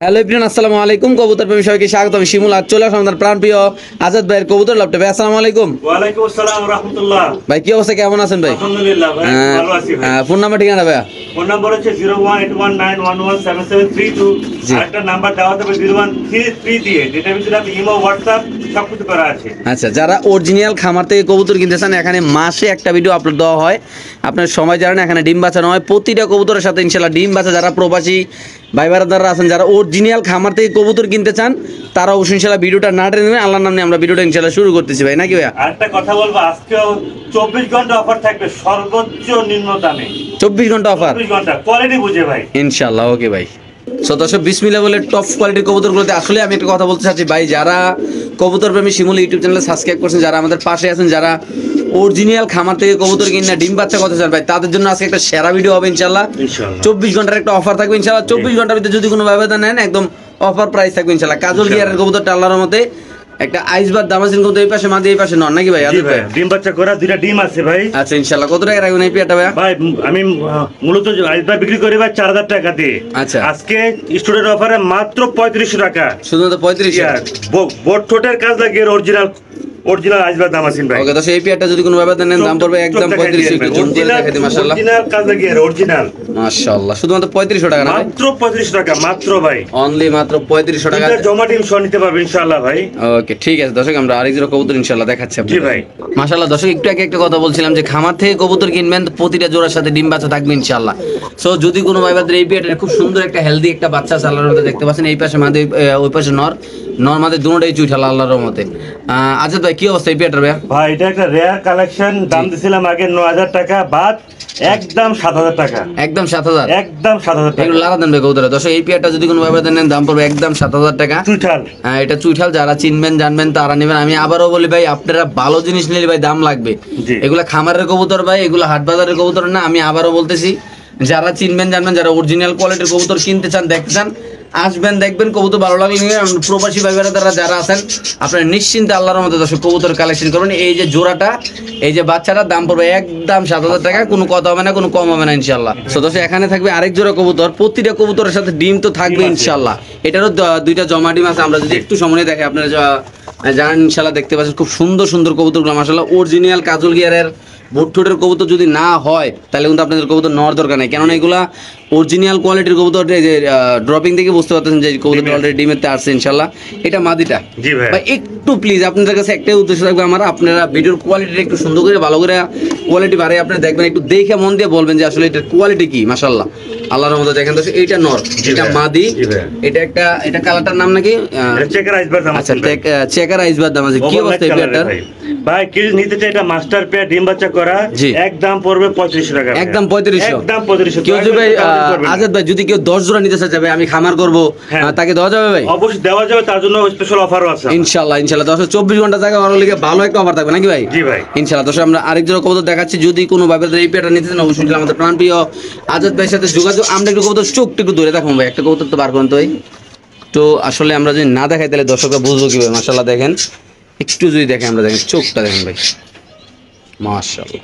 Hello everyone, আসসালামু আলাইকুম। কবুতর প্রেমী সবাইকে স্বাগত। আমি শিমুল। আজ চলে আসলাম আমাদের প্রাণপ্রিয় আজাদ ভাইয়ের কবুতর লফটে। ভাই আসসালামু আলাইকুম। ওয়ালাইকুম আসসালাম ওয়া রাহমাতুল্লাহ। ভাই কি অবস্থা, কেমন আছেন ভাই? আলহামদুলিল্লাহ ভাই, ভালো আছি ভাই। ফোন নাম্বার ঠিকানা ভাইয়া? ফোন নাম্বার হচ্ছে 01819117732। আরেকটা নাম্বার দেওয়া হবে 0133 দিয়ে, যেটা ভিতরে আপনি ইমো, হোয়াটসঅ্যাপ সবকিছু করা আছে। আচ্ছা, যারা অরিজিনাল খামার থেকে কবুতর কিনতে চান, এখানে মাসে একটা ভিডিও আপলোড দেওয়া হয়। আপনার সময় জানেন, এখানে ডিম বাঁচানো হয় প্রতিটা কবুতরের সাথে ইনশাল্লাহ ডিম বাঁচা। যারা প্রবাসী ভাই বারাদাররা আছেন, যারা অরিজিনাল খামার থেকে কবুতর কিনতে চান, তারা অবশ্যই ইনশাল্লাহ ভিডিওটা না টেনে নেবেন। আল্লাহর নাম নিয়ে আমরা ভিডিওটা ইনশাল্লাহ শুরু করতেছি ভাই, নাকি ভাইয়া? আরেকটা কথা বলবো, আজকেও 24 ঘন্টা অফার থাকবে সর্বোচ্চ নিম্ন দামে। 24 ঘন্টা অফার, 24 ঘন্টা কোয়ালিটি বুঝে ভাই ইনশাল্লাহ। ওকে ভাই। সো দর্শক, বিসমিল্লাহ বলে টপ কোয়ালিটির কবুতরগুলোতে আসলে আমি একটা কথা বলতে চাচ্ছি ভাই, যারা কবুতর প্রেমী শিমুল ইউটিউব চ্যানেলে সাবস্ক্রাইব করছেন, যারা আমাদের পাশে আছেন, যারা অরিজিনাল খামার থেকে কবুতর কিনে ডিম বাচ্চা করতে চান ভাই, তাদের জন্য আজকে একটা সেরা ভিডিও হবে ইনশাল্লাহ। 24 ঘন্টার একটা অফার থাকবে ইনশাল্লাহ। 24 ঘন্টার ভিতরে যদি কোনো ব্যবধান নেন, একদম অফার প্রাইস থাকবে ইনশাল্লাহ। কাজল গিয়ারের কবুতরটা আল্লাহর মতে একটা আইসবার দামাসিন কবুতর, এই পাশে মাদি, এই পাশে নন, নাকি ভাই? জি ভাই, ডিম বাচ্চা করা দুইটা ডিম আছে ভাই। আচ্ছা ইনশাল্লাহ। কত টাকা রাখবেন এই পেয়ারটা ভাইয়া? ভাই আমি মূলত আইসবার বিক্রি করি ভাই 4000 টাকা দিয়ে। আচ্ছা, আজকে স্টুডেন্ট অফারে মাত্র 3500 টাকা, শুধুমাত্র 35। বোট ঠোঁটের কাজ লাগিয়ে অরিজিনাল আইসবার দামাসিন ভাই। ওকে, তো সেই পেয়ারটা যদি কোনো ব্যবধান নেন, দাম পড়বে একদম 3500। একটু জুম করে দেখাই দিই। মাশাআল্লাহ, অরিজিনাল কাজ লাগিয়ে অরিজিনাল, মাশাআল্লাহ। শুধুমাত্র 3500 টাকা না ভাই? মাত্র 3500 টাকা, মাত্র ভাই, অনলি মাত্র 3500 টাকা। এটা জমা ডিম সহ নিতে পারবে ইনশাআল্লাহ ভাই। ওকে, ঠিক আছে দর্শক, আমরা আরেক জোড়া কবুতর ইনশাআল্লাহ দেখাচ্ছি জি ভাই। মাশাআল্লাহ দর্শক, একটু আগে একটা কথা বলছিলাম যে খামার থেকে কবুতর কিনবেন, প্রতিটা জোড়ার সাথে ডিম বাচ্চা থাকবে ইনশাআল্লাহ। সো যদি কোনো ভাইবাদের এই পেয়ারের খুব সুন্দর একটা হেলদি একটা বাচ্চা আছে আল্লাহর রহমতে, দেখতে পাচ্ছেন এই পাশে মাদি, ওই পাশে নর মাদি, দুটোটাই চুইঠাল আল্লাহর রহমতে। আচ্ছা ভাই, কি অবস্থা এই পেয়ারটার ভাইয়া? ভাই এটা একটা রেয়ার কালেকশন, দাম দিছিলাম আগে 9000 টাকা, বাদ একদম 7000 টাকা, একদম 7000, একদম 7000 টাকা। এগুলো লাগা দেন ভাই কবুতরে। দর্শক, এই পেয়ারটা যদি কোনো ভাইবাদের নেন, দাম পড়বে একদম 7000 টাকা। চুইঠাল, হ্যাঁ, এটা চুইঠাল। যারা চিনবেন জানবেন তারা নেবেন। আমি আবারও বলি ভাই, আপনারা ভালো জিনিস নিলে ভাই দাম লাগবে। এগুলা খামারের কবুতর ভাই, এগুলো হাট বাজারের কবুতর না। আমি আবারও বলতেছি, যারা চিনবেন জানবেন, যারা অরিজিনাল কোয়ালিটির কবুতর কিনতে চান, দেখতে চান, আসবেন, দেখবেন, কবুতর ভালো লাগলে নিয়ে। প্রবাসী ভাই বোনেরা যারা আছেন, আপনারা নিশ্চিন্তে আল্লাহর মতো দর্শক কবুতর কালেকশন করবেন। এই যে জোড়াটা, এই যে বাচ্চাটার দাম পড়বে একদম 7000 টাকা, কোনো কথা হবে না, কোনো কম হবে না ইনশাল্লাহ। তো দর্শক, এখানে থাকবে আরেক জোড়া কবুতর, প্রতিটা কবুতরের সাথে ডিম তো থাকবে ইনশাল্লাহ। এটারও দুইটা জমা ডিম আছে। আমরা যদি একটু সময় দেখে, আপনারা জানেন ইনশাল্লাহ, দেখতে পাচ্ছেন খুব সুন্দর সুন্দর কবুতরগুলো মাশাআল্লাহ। অরিজিনাল কাজল গিয়ারের ভুট্টুটের কবুতর যদি না হয়, তাহলে কিন্তু আপনাদের কবুতর নেওয়ার দরকার নেই, কেননা এগুলা অরিজিনাল কোয়ালিটির কবুতর। যে ড্রপিং থেকে বুঝতে পারতেছেন যে কবুতর অলরেডি ডিমেতে আসছে ইনশাল্লাহ। এটা মাদিটা ভাই। একটু প্লিজ আপনাদের কাছে একটাই উদ্দেশ্য থাকবে আমার, আপনারা ভিডিওর কোয়ালিটিটা একটু সুন্দর করে, ভালো করে কোয়ালিটি বাড়াই আপনারা দেখবেন, একটু দেখে মন দিয়ে বলবেন যে আসলে এটার কোয়ালিটি কি। মাশাআল্লাহ, আল্লাহর মতো দেখেন তো, এইটা নর, এটা মাদি, এটা একটা, এটা কালারটার নাম নাকি? চেকার আইসবার দাম। আচ্ছা, চেকার আইসবার দাম আছে। কি অবস্থা এই পেয়ারটার ভাই? কেউ নিতে চাই, এটা মাস্টার পেয়ার ডিম বাচ্চা করা, একদম পড়বে 3500 টাকা, একদম 3500, একদম 3500। কেউ যদি ভাই, আজাদ ভাই, যদি কেউ 10 জোড়া নিতে চায় ভাই, আমি খামার করব, তাকে দেওয়া যাবে ভাই? অবশ্যই দেওয়া যাবে, তার জন্য স্পেশাল অফারও আছে ইনশাআল্লাহ। ইনশাআল্লাহ দর্শক, 24 ঘন্টা জায়গা ওর লিগে ভালো একটা অফার থাকবে, নাকি ভাই? জি ভাই, ইনশাআল্লাহ। দর্শক, আমরা আরেক জোড়া কবুতর দেখাচ্ছি। যদি কোনো ভাবে এই পেয়ারটা নিতে চান, অবশ্যই আমাদের প্রাণপ্রিয় আজাদ ভাইয়ের সাথে যোগাযোগ। আমরা একটু কবুতর চোখটা একটু ধরে দেখুন ভাই, একটা কবুতর তো বার করেন তো ভাই। তো আসলে আমরা যদি না দেখাই, তাহলে দর্শকরা বুঝবো কি ভাই? মাশাআল্লাহ দেখেন, একটু যদি দেখেন, আমরা দেখেন চোখটা দেখেন ভাই, মাশাআল্লাহ।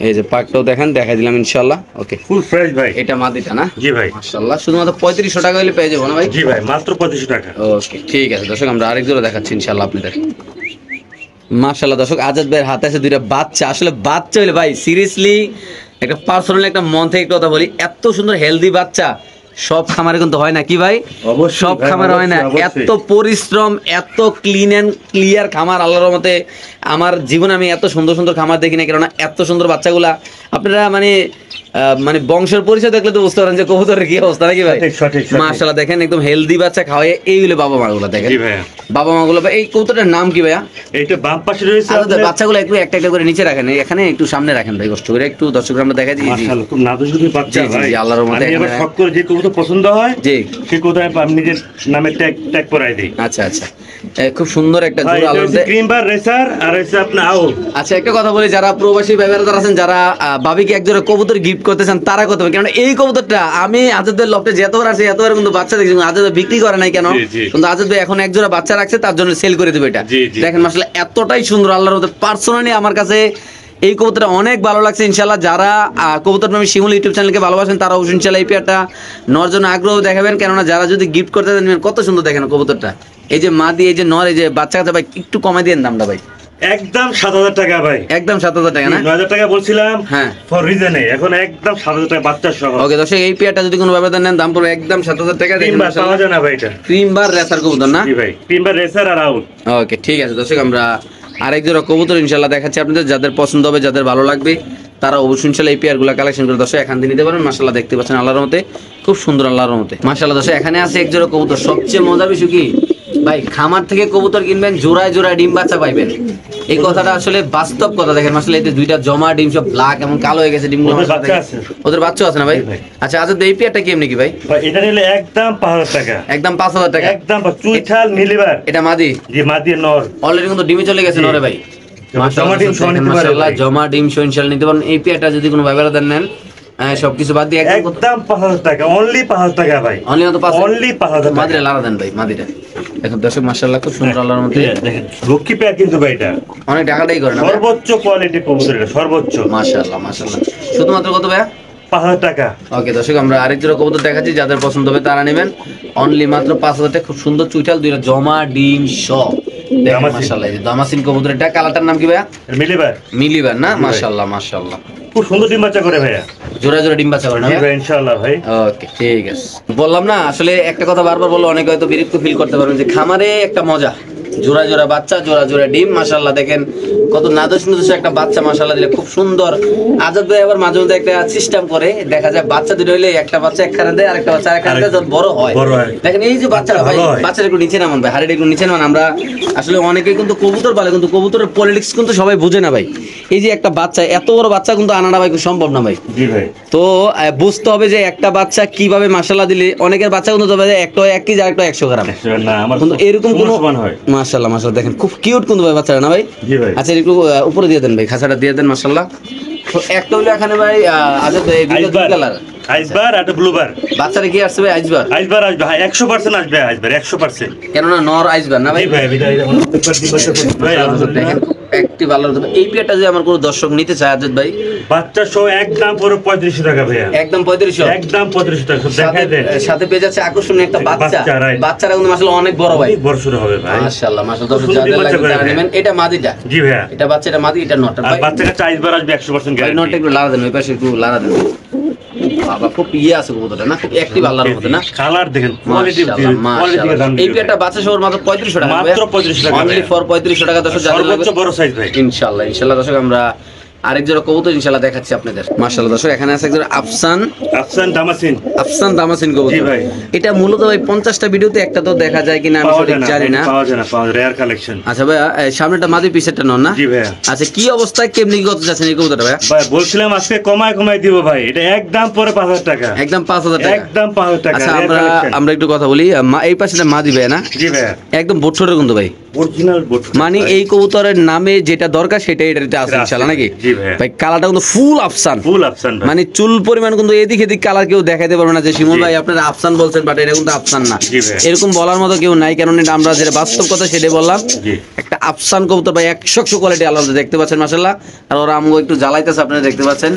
এই যে পাকটাও দেখেন, দেখাই দিলাম ইনশাআল্লাহ। ওকে, ফুল ফ্রেশ ভাই। এটা মাদিটা না? জি ভাই, মাশাআল্লাহ। শুধুমাত্র 3500 টাকা হলে পেয়ে যাবো না ভাই? জি ভাই, মাত্র 3500 টাকা। ওকে, ঠিক আছে দর্শক, আমরা আরেক জোড়া দেখাচ্ছি ইনশাআল্লাহ আপনাদের। মাশাআল্লাহ দর্শক, আজাদ ভাইয়ের হাতে আছে দুইটা বাচ্চা। আসলে বাচ্চা হলে ভাই, সিরিয়াসলি একটা পার্সোনালি একটা মন থেকে একটা কথা বলি, এত সুন্দর হেলদি বাচ্চা সব খামারে কিন্তু হয় না, কি ভাই? সব খামারে হয় না। এত পরিশ্রম, এত ক্লিন এন্ড ক্লিয়ার খামার আল্লাহর রহমতে আমার জীবনে আমি এত সুন্দর সুন্দর খামার দেখি না, কেননা এত সুন্দর বাচ্চাগুলা আপনারা মানে বংশের পরিচয় দেখলে তো বুঝতে পারেন যে কবুতরের কি অবস্থা, নাকি ভাই? মাশাআল্লাহ দেখেন, একদম হেলদি বাচ্চা খাওয়ায়। এই হলো বাবা মা গুলো, দেখেন বাবা মা গুলো। এই কবুতরটার নাম কি ভাইয়া? এইটা বাম পাশে রয়েছে। বাচ্চাগুলো একটু একটা একটা করে নিচে রাখেন, এখানে একটু সামনে রাখেন ভাই, কষ্ট করে একটু দর্শকরা আমরা দেখাই দিই। মাশাআল্লাহ, খুব নাদুস বাচ্চা ভাই, আল্লাহর রহমতে। আমি এবার শখ করে যে কবুতর পছন্দ হয়, জি, সেই কবুতর আমি নিজের নামে ট্যাগ করাই দেই। আচ্ছা আচ্ছা, খুব সুন্দর একটা জোড়া আলাদা ক্রিম বার রেসার, আর হচ্ছে আপনার আউল। আচ্ছা, একটা কথা বলি, যারা প্রবাসী ভাই বোনেরা আছেন, যারা ভাবিকে এক জোড়া কবুতর গিফট করতে চান, তারা কত? কারণ এই কবুতরটা আমি আজাদের লফটে যতবার আছে এতবার কিন্তু বাচ্চা দেখছি, আজাদ বিক্রি করে নাই কেন, কিন্তু আজাদ ভাই এখন এক জোড়া বাচ্চা রাখছে, তার জন্য সেল করে দেবে এটা। দেখেন মাশাআল্লাহ, এতটাই সুন্দর আল্লাহর মধ্যে। পার্সোনালি আমার কাছে এই কবুতরটা অনেক ভালো লাগছে ইনশাল্লাহ। যারা কবুতর প্রেমী শিমুল ইউটিউব চ্যানেলকে ভালোবাসেন তারা অবশ্যই ইনশাল্লাহ এই পেয়ারটা নর জন্য আগ্রহ দেখাবেন, কেননা যারা যদি গিফট করতে দেন কত সুন্দর দেখেন কবুতরটা। এই যে মাদি, এই যে নর, এই যে বাচ্চা কাচ্চা ভাই একটু কমে দিয়েন দামটা ভাই। একদম 7,000 টাকা ভাই, একদম 7,000 টাকা না? 9,000 টাকা বলছিলাম হ্যাঁ ফর রিজনে, এখন একদম 7,000 টাকা বাচ্চা সহ। ওকে দর্শক, এই পেয়ারটা যদি কোনো ব্যবধান নেন দাম পড়বে একদম 7,000 টাকা। দেখেন তিনবার পাওয়া যায় না ভাই এটা। ক্রিম বার রেসার কবুতর না? জি ভাই, তিনবার রেসার আর আউট। ওকে ঠিক আছে দর্শক, আমরা আরেক জোড়া কবুতর ইনশাল্লাহ দেখাচ্ছি আপনাদের। যাদের পছন্দ হবে, যাদের ভালো লাগবে তারা অবশ্যই ইনশাল্লাহ এই পেয়ারগুলো কালেকশন করে দর্শক এখান থেকে নিতে পারেন। মাশাআল্লাহ দেখতে পাচ্ছেন আল্লাহর রহমতে খুব সুন্দর, আল্লাহর রহমতে মাশাআল্লাহ। দর্শক এখানে আছে এক জোড়া কবুতর। সবচেয়ে মজার বিষয় কি ভাই, খামার থেকে কবুতর কিনবেন জোড়ায় জোড়ায় ডিম বাচ্চা পাইবেন। এই কথাটা আসলে বাস্তব কথা। দেখেন মাশাআল্লাহ এই যে দুইটা জমা ডিম, সব ব্ল্যাক এবং কালো হয়ে গেছে ডিমগুলো। ওদের বাচ্চা আছে? ওদের বাচ্চা আছে না ভাই? আচ্ছা আচ্ছা, এই পেয়ারটা কি এমনি কি ভাই? ভাই এটা নিলে একদম 5,000 টাকা, একদম 5,000 টাকা। একদম চুইঠাল মিলিবার। এটা মাদি? জি মাদি নর। অলরেডি কিন্তু ডিমে চলে গেছে নরে ভাই। জমা ডিম সহ নিতে পারবেন মাশাআল্লাহ, ভাই। জমা ডিম সহ ইনশাআল্লাহ নিতে পারেন। এই পেয়ারটা যদি কোনো ভাইবেরা দেন নেন, সবকিছু বাদ দিয়ে একদম একদম 5,000 টাকা, অনলি 5,000 টাকা ভাই, অনলি মাত্র 5,000। অনলি 5,000 টাকা। মাদিরা লারা দেন ভাই, মাদিরা দেখুন দর্শক মাশাআল্লাহ খুব সুন্দর আল্লাহর মধ্যে। দেখেন লক্ষ্মী পেয়ার কিন্তু ভাই এটা অনেক টাকাটাই করে না ভাই? সর্বোচ্চ কোয়ালিটি কবুতর, এটা সর্বোচ্চ। মাশাআল্লাহ মাশাআল্লাহ। শুধুমাত্র কত ভাই? 5,000 টাকা। ওকে দর্শক, আমরা আরেক জোড়া কবুতর দেখাচ্ছি, যাদের পছন্দ হবে তারা নেবেন। অনলি মাত্র 5,000 টাকা। খুব সুন্দর চুইঠাল দুইটা জমা ডিম সহ। দেখেন দামাসিন। মাশাআল্লাহ, এই যে দামাসিন কবুতর। এটা কালারটার নাম কি ভাইয়া? মিলিবার। মিলিবার না? জি ভাই। মাশাআল্লাহ মাশাআল্লাহ, খুব সুন্দর ডিম বাচ্চা করে ভাইয়া। জোড়া জোড়া ডিম বাচ্চা করে না জি ভাই? ভাই ইনশাআল্লাহ ভাই। ওকে ঠিক আছে। বললাম না আসলে একটা কথা বারবার বললে অনেকে হয়তো বিরক্ত ফিল করতে পারবেন, যে খামারে একটা মজা, জোড়া জোড়া বাচ্চা, জোড়া জোড়া ডিম। মাশাআল্লাহ দেখেন কত নাদুস নুদুস একটা বাচ্চা মাশাআল্লাহ দিলে খুব সুন্দর। আজাদ ভাই আবার মাঝে মধ্যে একটা সিস্টেম করে, দেখা যায় বাচ্চা দুটো হইলে একটা বাচ্চা একখানে দেয়, আরেকটা বাচ্চা আরেকখানে দেয়, যখন বড় হয়। বড় হয়। দেখেন এই যে বাচ্চারা ভাই, ভালো হয়। বাচ্চারা একটু নিচে নামান ভাই, হাড়িটা একটু নিচে নামান। আমরা আসলে অনেকে কিন্তু কবুতর পালে, কিন্তু কবুতরের পলিটিক্স কিন্তু সবাই বুঝে না ভাই। এই যে একটা বাচ্চা, এত বড় বাচ্চা কিন্তু আনাটা ভাই খুব সম্ভব না ভাই। জি ভাই। তো বুঝতে হবে যে একটা বাচ্চা কিভাবে মাশাআল্লাহ দিলে, অনেকের বাচ্চা কিন্তু তবে একটা 1 কেজি আর একটা 100 গ্রাম। না আমার কিন্তু এরকম কোনো সমান হয়। মাশাআল্লাহ মাশাআল্লাহ দেখেন খুব কিউট কিন্তু ভাই বাচ্চারা না ভাই? জি ভাই। আচ্ছা একটু উপরে দিয়ে দেন ভাই, খাঁচাটা দিয়ে দেন মাশাআল্লাহ। তো একটা হলো এখানে ভাই আজাদ ভাই দুটো আইসবার, কালার। আইসবার আর ব্লুবার। বাচ্চারা কি আসছে ভাই? আইসবার? আইসবার আসবে ভাই, 100% আসবে আইসবার, 100%। কেননা নর আইসবার না ভাই? জি ভাই, এটা প্রত্যেকবার ডিম বাচ্চা করছে ভাই দেখেন আলহামদুলিল্লাহ। একটি ভালো হতো। এই পেয়ারটা যদি আমার কোনো দর্শক নিতে চায় আজাদ ভাই, বাচ্চা সহ একদম পুরো 3500 টাকা ভাইয়া, একদম 3500। একদম 3500 টাকা। দেখাই দেন সাথে পেয়ে যাচ্ছে আকর্ষণীয় একটা বাচ্চা। বাচ্চা, right। বাচ্চারা কিন্তু মাশাআল্লাহ অনেক বড় ভাই। অনেক বড় শুরু হবে ভাই। মাশাআল্লাহ মাশাআল্লাহ। খুব দর্শক সুন্দর যাদের বাচ্চা লাগবে করে তারা ভাই। নেবেন। এটা মাদিটা? জি ভাইয়া। এটা বাচ্চা, এটা মাদি, এটা নটটা আর ভাই। বাচ্চা কাছে আইসবার আসবে 100% ভাই নটটা গ্যারান্টি। একটু লাড়া দেন, ওই পাশে একটু লাড়া দেন। বাবা খুব ইয়ে আছে কবুতরটা না, খুব অ্যাক্টিভ আল্লাহর মধ্যে না? কালার দেখেন, কোয়ালিটি মাশাআল্লাহ কোয়ালিটি দাম মাশাআল্লাহ। এই পেয়ারটা বাচ্চা সহ মাত্র 3500 টাকা। মাত্র 3500 টাকা অনলি ভাইয়া। ফর 3500 টাকা দর্শক যাদের লাগবে। সর্বোচ্চ বড় সাইজ ভাই। ইনশাআল্লাহ ইনশাআল্লাহ দর্শক, আমরা আরেক জোড়া কবুতর ইনশাআল্লাহ দেখাচ্ছি আপনাদের। মাশাআল্লাহ দর্শক, এখানে আছে এক জোড়া আফসান, আফসান দামাসিন। আফসান দামাসিন জি কবুতর। ভাই। এটা মূলত ভাই 50টা ভিডিওতে একটা তো দেখা যায় কিনা আমি পাওয়া সঠিক যায় না, জানি না। পাওয়া যায় না, পাওয়া যায় রেয়ার কালেকশন। আচ্ছা ভাইয়া, সামনেটা মাদি পিছেরটা নন না? জি ভাইয়া। আচ্ছা কি অবস্থায় কেমনি কত যাচ্ছেন এই কবুতরটা ভাইয়া? ভাই বলছিলাম আজকে কমায় কমায় দিব ভাই, এটা একদম পরে 5,000 টাকা, একদম 5,000 টাকা। একদম 5,000 টাকা। আচ্ছা rare আমরা collection। আমরা একটু কথা বলি, এই পাশেটা মাদি ভাইয়া না? জি ভাইয়া। একদম বোটছোটের কিন্তু ভাই, অরিজিনাল বোট। মানে এই কবুতরের নামে যেটা দরকার সেটা এটাতে আছে ইনশাআল্লাহ নাকি? জি ভাইয়া। ভাই কালারটা কিন্তু ফুল আফসান, ফুল আফসান ভাই। মানে চুল পরিমাণ কিন্তু এদিক এদিক কালার কেউ দেখাইতে পারবে না যে শিমুল ভাই আপনারা আফসান বলছেন, বাট এটা কিন্তু আফসান না। জি ভাই। এরকম বলার মতো কেউ নাই, কারণ এটা আমরা যেটা বাস্তব কথা সেটাই বললাম। জি। একটা আফসান কবুতর ভাই 100 কোয়ালিটি আলাদা দেখতে পাচ্ছেন মাশাআল্লাহ। আর ওরা আমগো একটু জ্বালাইতেছে আপনারা দেখতে পাচ্ছেন।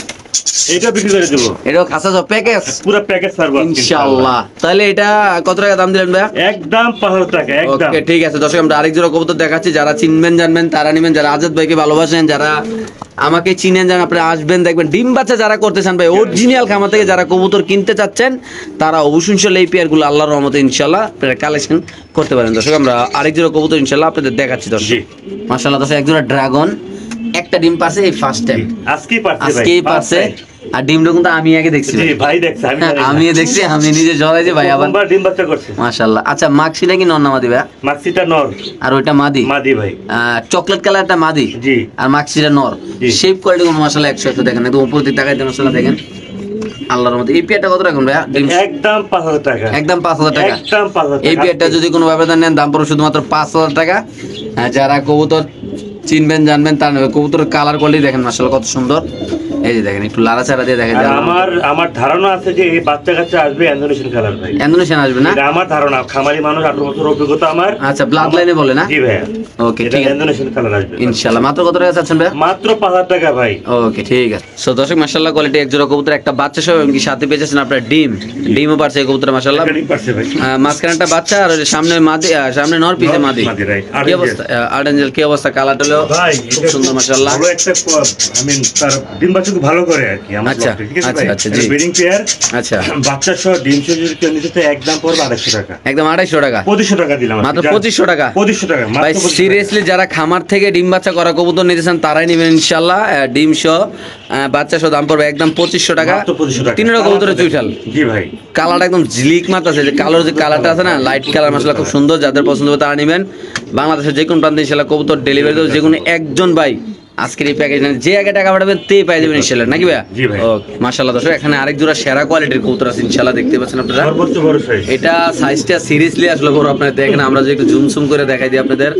এটা বিক্রি করে দেব, এটাও খাসা সব প্যাকেজ পুরো প্যাকেজ সার্ভিস ইনশাআল্লাহ। তাহলে এটা কত টাকা দাম দিলেন ভাইয়া? একদম 5,000 টাকা, একদম। ওকে ঠিক আছে দর্শক, আমরা আরেক জোড়া কবুতর দেখাচ্ছি। যারা চিনবেন জানবেন তারা নেবেন, যারা আজাদ ভাইকে ভালোবাসেন, যারা আমাকে চিনেন জান, আপনি আসবেন দেখবেন। ডিম বাচ্চা যারা করতে চান ভাই, অরিজিনাল খামার থেকে যারা কবুতর কিনতে চাচ্ছেন তারা অবশ্যই ইনশাআল্লাহ এই পেয়ারগুলো আল্লাহর রহমতে ইনশাআল্লাহ আপনারা কালেকশন করতে পারেন। দর্শক আমরা আরেক জোড়া কবুতর ইনশাআল্লাহ আপনাদের দেখাচ্ছি দর্শক। জি। মাশাআল্লাহ দর্শক, এক জোড়া ড্রাগন, একটা ডিম পারছে এই ফার্স্ট টাইম, আজকেই পারছে ভাই, আজকেই পারছে। আর ডিমটা কিন্তু আমি আগে দেখছি জি ভাই। ভাই দেখছে, আমি জানি না। আমি দেখছি, আমি নিজে জড়াইছি ভাই আবার। প্রথমবার ডিম বাচ্চা করছে। মাশাআল্লাহ। আচ্ছা মাক্সিটা কি নর না মাদি ভাই? মাক্সিটা নর, আর ওইটা মাদি? মাদি ভাই। চকলেট কালারটা মাদি, জি। আর মাক্সিটা নর। জি। শেপ কোয়ালিটি কোন মাশাআল্লাহ 100 দেখেন, একদম উপর দিকে তাকাই দেন মাশাআল্লাহ দেখেন আল্লাহর মধ্যে। এই পেয়ারটা কত রাখুন ভাইয়া? একদম 5,000 টাকা, একদম 5,000 টাকা। একদম 5,000 এই টাকা। পেয়ারটা যদি কোনো ব্যবধান নেন দাম পড়বে শুধুমাত্র 5,000 টাকা। যারা কবুতর চিনবেন জানবেন তার নেবে। কবুতরের কালার কোয়ালিটি দেখেন মাশাআল্লাহ কত সুন্দর। এই যে দেখেন একটু লাড়াচাড়া দিয়ে দেখেন। আর আমার ধারণা আছে যে এই বাচ্চা কাচ্চা আসবে ইন্দোনেশিয়ান কালার ভাই। ইন্দোনেশিয়ান আসবে না? এটা আমার ধারণা, খামারি মানুষ, 18 বছর অভিজ্ঞতা আমার। আচ্ছা, ব্লাড লাইনে বলে না? জি ভাই। ওকে, এটা ঠিক আছে, ইন্দোনেশিয়ান কালার আসবে ইনশাআল্লাহ। মাত্র কত টাকা চাচ্ছেন ভাই? মাত্র 5000 টাকা ভাই। ওকে, ঠিক আছে। সো দর্শক, মাশাআল্লাহ কোয়ালিটি এক জোড়া কবুতর, একটা বাচ্চা সহ, এবং কি সাথে পেয়েছেন আপনার ডিমও পারছে এই কবুতর মাশাআল্লাহ। পারছে ভাই। মাঝখানেটা বাচ্চা আর ওই সামনে মাদি, সামনে নর, পিছে মাদি। কি অবস্থা আর্ডেঞ্জেল, কি অবস্থা? কালারটা হলো ভাই খুব সুন্দর মাশাআল্লাহ। ভালো একটা তার ডিম বাচ্চা খুব ভালো করে আর কি আমার আচ্ছা, ব্লগে, ঠিক আছে ভাই? আচ্ছা, জি। ব্রিডিং পেয়ার, আচ্ছা, বাচ্চা সহ ডিম সহ যদি কেউ নিতে চায় একদম পড়বে 250 টাকা। একদম 250 টাকা, 2500 টাকা দিলাম মাত্র 2500 টাকা। 2500 টাকা মাত্র ভাই 2500 টাকা। সিরিয়াসলি যারা খামার থেকে ডিম বাচ্চা করা কবুতর নিতেছেন তারাই নেবেন ইনশাআল্লাহ। ডিম সহ বাচ্চা সহ দাম পড়বে একদম 2500 টাকা। মাত্র 2500 টাকা। তিনটা কবুতরের চুইঠাল। জি ভাই। কালারটা একদম ঝিলিক মারতেছে, যে কালোর যে কালারটা আছে না, লাইট কালার মাশাআল্লাহ খুব সুন্দর। যাদের পছন্দ হবে তারা নেবেন। বাংলাদেশের যে কোনো প্রান্তে ইনশাআল্লাহ কবুতর ডেলিভারি দেবে, যে কোনো একজন ভাই আজকের এই প্যাকেজ যে আগে টাকা পাঠাবেন তেই পাই দেবেন ইনশাআল্লাহ, নাকি ভাই? জি ভাই। ওকে, মাশাআল্লাহ। দর্শক, এখানে আরেক জোড়া সেরা কোয়ালিটির কবুতর আছে ইনশাআল্লাহ, দেখতে পাচ্ছেন আপনারা। সর্বোচ্চ বড় সাইজ। এটা সাইজটা সিরিয়াসলি আসলে বড়, আপনারা দেখেন। আমরা যে একটু জুম করে দেখাই দিই আপনাদের।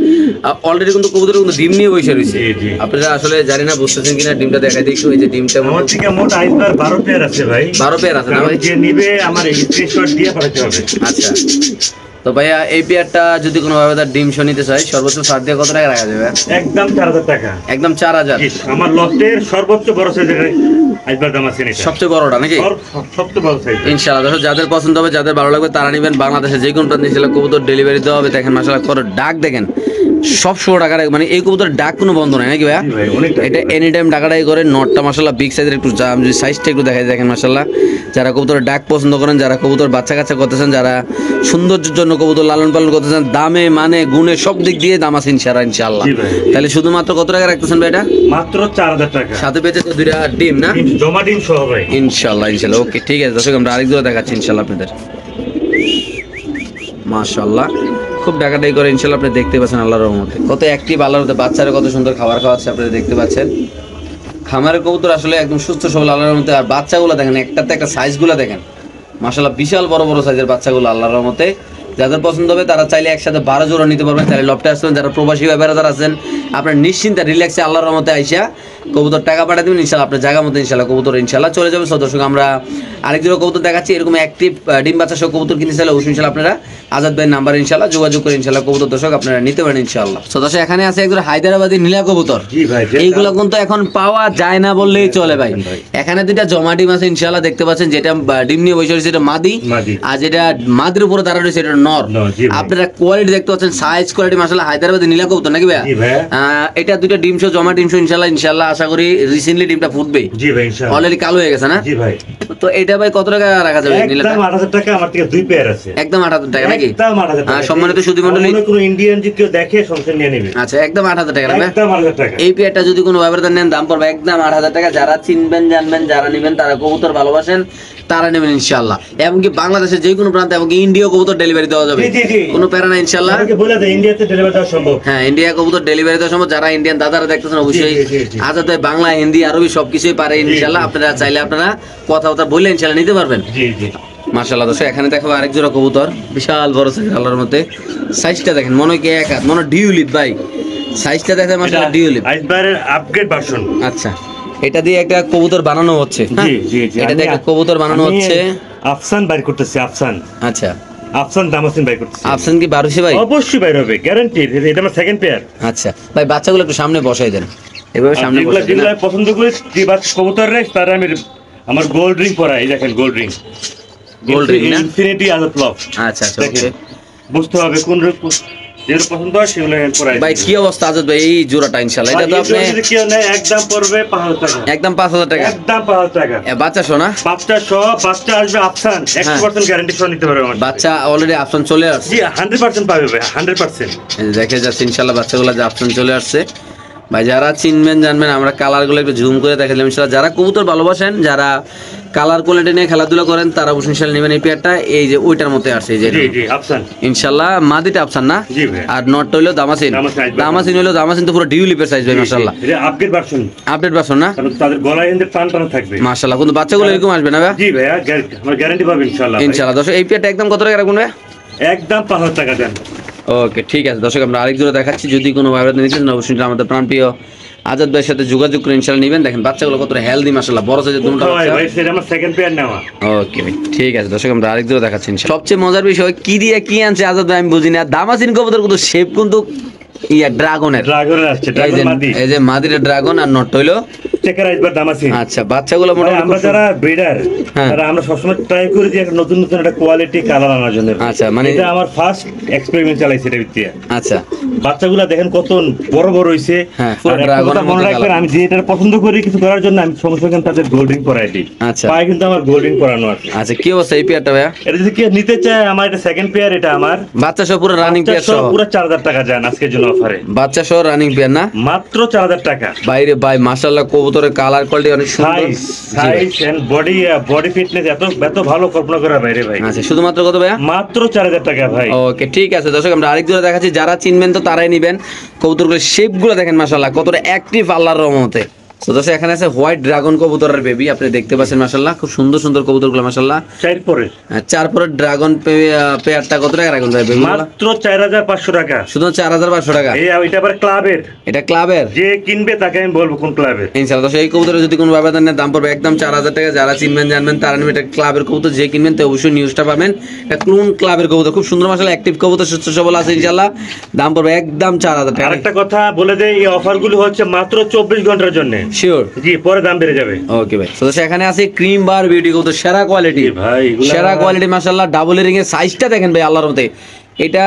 অলরেডি কিন্তু কবুতর কিন্তু ডিম নিয়ে বসে রয়েছে। জি, জি। আপনারা আসলে জানি না বুঝতেছেন কিনা, ডিমটা দেখাই দিই একটু। এই যে ডিমটা আমার থেকে মোট আইসবার 12 পেয়ার আছে ভাই। 12 পেয়ার আছে না ভাই? যে নিবে আমার স্ক্রিনশট দিয়ে পাঠাতে হবে। আচ্ছা, তো ভাইয়া এই পেয়ারটা যদি কোনো ভাবে তার ডিম শো নিতে চাই, সর্বোচ্চ ছাড় দিয়ে কত টাকা রাখা যাবে? একদম 4000 টাকা। একদম 4000। আমার লটের সর্বোচ্চ বড় সাইজের আইসবার দাম আছে এটা। সবচেয়ে বড়টা নাকি? সবচেয়ে বড় সাইজ। ইনশাআল্লাহ। দর্শক, যাদের পছন্দ হবে, যাদের ভালো লাগবে তারা নেবেন। বাংলাদেশে যে কোনো প্রান্তে ইনশাআল্লাহ কবুতর ডেলিভারি দেওয়া হবে। দেখেন মাশাআল্লাহ কত ডাক, দেখেন সব 100 টাকার, মানে এই কবুতর ডাক কোনো বন্ধ নাই নাকি ভাইয়া? এটা এনি টাইম ডাকাটাই করে। নটটা মাশাআল্লাহ বিগ সাইজের, একটু যদি সাইজটা একটু দেখাই দেখেন মাশাআল্লাহ। যারা কবুতরের ডাক পছন্দ করেন, যারা কবুতর বাচ্চা কাচ্চা করতেছেন, যারা সৌন্দর্যের জন্য কবুতর লালন পালন করতেছেন, দামে মানে গুণে সব দিক দিয়ে দাম আছে ইনশাআল্লাহ। তাহলে শুধুমাত্র কত টাকা রাখতেছেন ভাই এটা? মাত্র 4000 টাকা। সাথে পেয়েছে তো দুইটা ডিম না? জমা ডিম সহ ভাই। ইনশাআল্লাহ। ওকে, ঠিক আছে দর্শক, আমরা আরেক জোড়া দেখাচ্ছি ইনশাআল্লাহ আপনাদের। মাশাআল্লাহ, খুব ডাকাডাকি করে ইনশাআল্লাহ আপনি দেখতে পাচ্ছেন আল্লাহর রহমতে। কত অ্যাক্টিভ আল্লাহর রহমতে, বাচ্চারা কত সুন্দর খাবার খাওয়াচ্ছে আপনারা দেখতে পাচ্ছেন। খামারের কবুতর আসলে একদম সুস্থ সবল আল্লাহর রহমতে। আর বাচ্চাগুলো দেখেন, একটাতে একটা সাইজগুলো দেখেন মাশাআল্লাহ, বিশাল বড় বড় সাইজের বাচ্চাগুলো আল্লাহর রহমতে। যাদের পছন্দ হবে তারা চাইলে একসাথে 12 জোড়া নিতে পারবেন। চাইলে লফটে আসবেন। যারা প্রবাসী ব্যাপারে যারা আছেন, আপনার নিশ্চিন্তে রিল্যাক্সে আল্লাহর রহমতে আইসা কবুতর টাকা পাঠিয়ে দেবেন ইনশাআল্লাহ, আপনার জায়গা মতো ইনশাআল্লাহ কবুতর ইনশাআল্লাহ চলে যাবে। সো দর্শক, আমরা আরেক জোড়া কবুতর দেখাচ্ছি। এরকম অ্যাক্টিভ ডিম বাচ্চা সহ কবুতর কিনতে চাইলে অবশ্যই ইনশাআল্লাহ আপনারা আজাদ ভাইয়ের নাম্বার ইনশাআল্লাহ যোগাযোগ করে ইনশাআল্লাহ কবুতর দর্শক আপনারা নিতে পারেন ইনশাআল্লাহ। সো দর্শক, এখানে আছে একজন হায়দ্রাবাদি নীলা কবুতর। জি ভাই। এইগুলো কিন্তু এখন পাওয়া যায় না বললেই চলে ভাই। এখানে দুইটা জমা ডিম আছে ইনশাআল্লাহ, দেখতে পাচ্ছেন। যেটা ডিম নিয়ে বসে রয়েছে এটা মাদি, আর যেটা মাদির উপরে দাঁড়া রয়েছে এটা নর। আপনারা কোয়ালিটি দেখতে পাচ্ছেন, সাইজ কোয়ালিটি মাশাআল্লাহ হায়দ্রাবাদি নীলা কবুতর নাকি ভাই? এটা দুইটা ডিম সহ জমা ডিম সহ ইনশাআল্লাহ আশা করি রিসেন্টলি ডিমটা ফুটবে। জি ভাই, ইনশাআল্লাহ। অলরেডি কালো হয়ে গেছে না? জি ভাই। তো এটা ভাই কত টাকা রাখা যাবে? একদম 8000 টাকা। আমার থেকে দুই পেয়ার আছে। একদম 8000 টাকা নাকি? একদম 8000 টাকা। সম্মানিত সুধী মণ্ডলী, কোনো ইন্ডিয়ান যদি কেউ দেখে সংসার নিয়ে নেবে। আচ্ছা, একদম 8000 টাকা না? একদম 8000 টাকা। এই পেয়ারটা যদি কোনো ব্যবধান নেন দাম পড়বে একদম 8000 টাকা। যারা চিনবেন জানবেন, যারা নেবেন, তারা কবুতর ভালোবাসেন, তারা নেবেন ইনশাআল্লাহ। এমনকি বাংলাদেশের যে কোনো প্রান্তে, এমনকি ইন্ডিয়া কবুতর ডেলিভারি দেওয়া যাবে, কোনো প্যারা না ইনশাআল্লাহ। বলে দেয় ইন্ডিয়াতে ডেলিভারি দেওয়া সম্ভব। হ্যাঁ, ইন্ডিয়া কবুতর ডেলিভারি দেওয়া সম্ভব। যারা ইন্ডিয়ান দাদারা দেখতেছেন অবশ্যই আজাদ ভাই বাংলা, হিন্দি, আরবি সবকিছুই পারে ইনশাআল্লাহ। আপনারা চাইলে আপনারা কথাবার্তা বললে ইনশাআল্লাহ নিতে পারবেন। জি জি। মাশাআল্লাহ দর্শক, এখানে দেখো আরেক জোড়া কবুতর, বিশাল বড় সাইজ আল্লাহর মধ্যে। সাইজটা দেখেন, মনে হয় কি এক হাত, মনে ডিউলিপ ভাই। সাইজটা দেখেন মাশাআল্লাহ ডিউলিপ। আইসবারের আপগ্রেড ভার্সন। আচ্ছা, এটা দিয়ে একটা কবুতর বানানো হচ্ছে। জি জি জি। এটা দিয়ে একটা কবুতর বানানো হচ্ছে। আফসান বাইর করতেছে, আফসান। আচ্ছা, আফসান দামাসিন বাইর করতেছে। আফসান কি বারুসি ভাই? অবশ্যই বাইর হবে, গ্যারান্টি। এটা আমার সেকেন্ড পেয়ার। আচ্ছা ভাই, বাচ্চাগুলো একটু সামনে বসাই দেন, এভাবে সামনে বসাই দেন। যেগুলো পছন্দ করি যে বাচ্চা কবুতর রে, তার আমি আমার গোল্ড রিং পরাই। এই দেখেন গোল্ড রিং, গোল্ড রিং না? Infinity Azad loft. আচ্ছা আচ্ছা, ওকে। বুঝতে হবে কোন যেগুলো পছন্দ হয় সেগুলো পরাই। ভাই কি অবস্থা আজাদ ভাই এই জোড়াটা? ইনশাআল্লাহ এটা তো আপনি কেউ নেয় একদম পড়বে 5000 টাকা। একদম 5000 টাকা। একদম 5000 টাকা। বাচ্চা শোনা? বাচ্চা সহ বাচ্চা আসবে আফসান 100% গ্যারান্টি সহ নিতে পারবে আমার। বাচ্চা অলরেডি আফসান চলে আসছে। জি 100% পাবে ভাই, 100%। দেখে যাচ্ছে ইনশাআল্লাহ বাচ্চাগুলো যে আফসান চলে আসছে। ভাই যারা চিনবেন জানবেন, আমরা কালারগুলো একটু জুম করে দেখালাম ইনশাআল্লাহ। যারা কবুতর ভালোবাসেন, যারা কালার কোয়ালিটি নিয়ে খেলাধুলা করেন, তারা অবশ্যই ইনশাআল্লাহ নেবেন এই পেয়ারটা। এই যে ওইটার মধ্যে আসছে, এই যে জি জি আফসান ইনশাআল্লাহ। মাদিটা আফসান না? জি ভাই। আর নটটা হইলো দামাসিন। দামাসিন হইলো, দামাসিন তো পুরো ডিউলিপের সাইজ ভাই মাশাআল্লাহ। এটা আপডেট ভার্সন, আপডেট ভার্সন না? কারণ তাদের গলায় এন্ড টান টান থাকবে মাশাআল্লাহ। কিন্তু বাচ্চাগুলো এরকম আসবে না ভাই? জি ভাই, আমার গ্যারান্টি পাবে ইনশাআল্লাহ। ইনশাআল্লাহ। দর্শক, এই পেয়ারটা একদম কত টাকা রাখবেন ভাই? একদম 5000 টাকা দেন। ওকে, ঠিক আছে দর্শক, আমরা আরেক জোড়া দেখাচ্ছি। যদি কোনো ভাইরা নিতে চান অবশ্যই আমাদের প্রাণপ্রিয় আজাদ ভাইয়ের সাথে যোগাযোগ করে ইনশাআল্লাহ নেবেন। দেখেন বাচ্চাগুলো কতটা হেলদি মাশাআল্লাহ, বড় সাইজের দুটো ভাই বাচ্চা। ভাই সেটা আমার সেকেন্ড পেয়ার নেওয়া। ওকে ভাই ঠিক আছে, দর্শক আমরা আরেক দূরে দেখাচ্ছি ইনশাআল্লাহ। সবচেয়ে মজার বিষয় কি দিয়ে কি আনছে আজাদ ভাই আমি বুঝি না। দামাসিন কবুতর কিন্তু শেপ কিন্তু ড্রাগনের, ড্রাগনের আসছে, ড্রাগন মাদি। এই যে মাদির ড্রাগন আর নট হইলো চেকার আইসবার দামাসিন। আচ্ছা বাচ্চাগুলো ভাই, মোটামুটি আমরা যারা ব্রিডার হ্যাঁ। তারা আমরা সবসময় ট্রাই করি যে একটা নতুন নতুন একটা কোয়ালিটি কালার আনার জন্য। আচ্ছা, মানে- এটা আমার ফার্স্ট এক্সপেরিমেন্ট চালাইছি এটা ভিত্তি। আচ্ছা বাচ্চাগুলা দেখেন কত বড় বড় হইছে। হ্যাঁ, পুরো আর একটা dragon কথা এর মনে মতো রাখবেন, colour। আমি যেটা পছন্দ করি কিছু করার জন্য আমি সঙ্গে সঙ্গে তাদের গোল্ডিং করাই দিই। আচ্ছা। পায়ে কিন্তু আমার গোল্ডিং করানো আছে। আচ্ছা কি অবস্থা এই পেয়ারটা ভাইয়া? এটা যদি কেউ নিতে চায়, আমার এটা সেকেন্ড পেয়ার, এটা আমার বাচ্চা সহ পুরো রানিং পেয়ার সহ, পুরো 4000 টাকা যান আজকের জন্য অফারে, বাচ্চা সহ রানিং পেয়ার না? মাত্র 4000 টাকা। বাইরে ভাই মাশাআল্লাহ কবুতরের কালার কোয়ালিটি অনেক সুন্দর। Size size and body fitness এত ভালো কল্পনা করা বাইরে ভাই। আচ্ছা শুধুমাত্র কত ভাইয়া? মাত্র 4000 টাকা ভাই। ওকে ঠিক আছে দর্শক আমরা আরেক দূরে দেখাচ্ছি, যারা চিনবেন তো তারাই নিবেন। কবুতরগুলোর শেপগুলো দেখেন মাশাআল্লাহ কতটা অ্যাক্টিভ আল্লাহর রহমতে। তো দর্শক এখানে আছে হোয়াইট ড্রাগন কবুতরের বেবি, আপনি দেখতে পাচ্ছেন মাশাআল্লাহ খুব সুন্দর সুন্দর কবুতরগুলো মাশাআল্লাহ। চার পরে চার পরে ড্রাগন পেয়ারটা কত টাকা রাখুন ভাই বেবি? মাত্র 4500 টাকা। শুধু 4500 টাকা। এটা আবার ক্লাবের, এটা ক্লাবের, যে কিনবে তাকে আমি বলবো কোন ক্লাবের। ইনশাআল্লাহ দর্শক এই কবুতরের যদি কোনো ব্যবধান নেই দাম পড়বে একদম 4000 টাকা। যারা চিনবেন জানবেন তারা নেবেন। এটা ক্লাবের কবুতর, যে কিনবেন তো অবশ্যই নিউজটা পাবেন। এটা ক্লোন ক্লাবের কবুতর, খুব সুন্দর মাশাআল্লাহ অ্যাক্টিভ কবুতর, সুস্থ সবল আছে ইনশাআল্লাহ। দাম পড়বে একদম 4000 টাকা। আরেকটা কথা বলে দেই, এই অফারগুলো হচ্ছে মাত্র 24 ঘন্টার জন্য। শিওর? জি, পরে দাম বেড়ে যাবে। ওকে ভাই। তো দর্শক এখানে আছে ক্রিম বার বিউটি কবুতর, সেরা কোয়ালিটি ভাই এগুলা- সেরা কোয়ালিটি মাশাআল্লাহ। ডাবল রিং এর সাইজটা দেখেন ভাই আল্লাহর রহমতে। এটা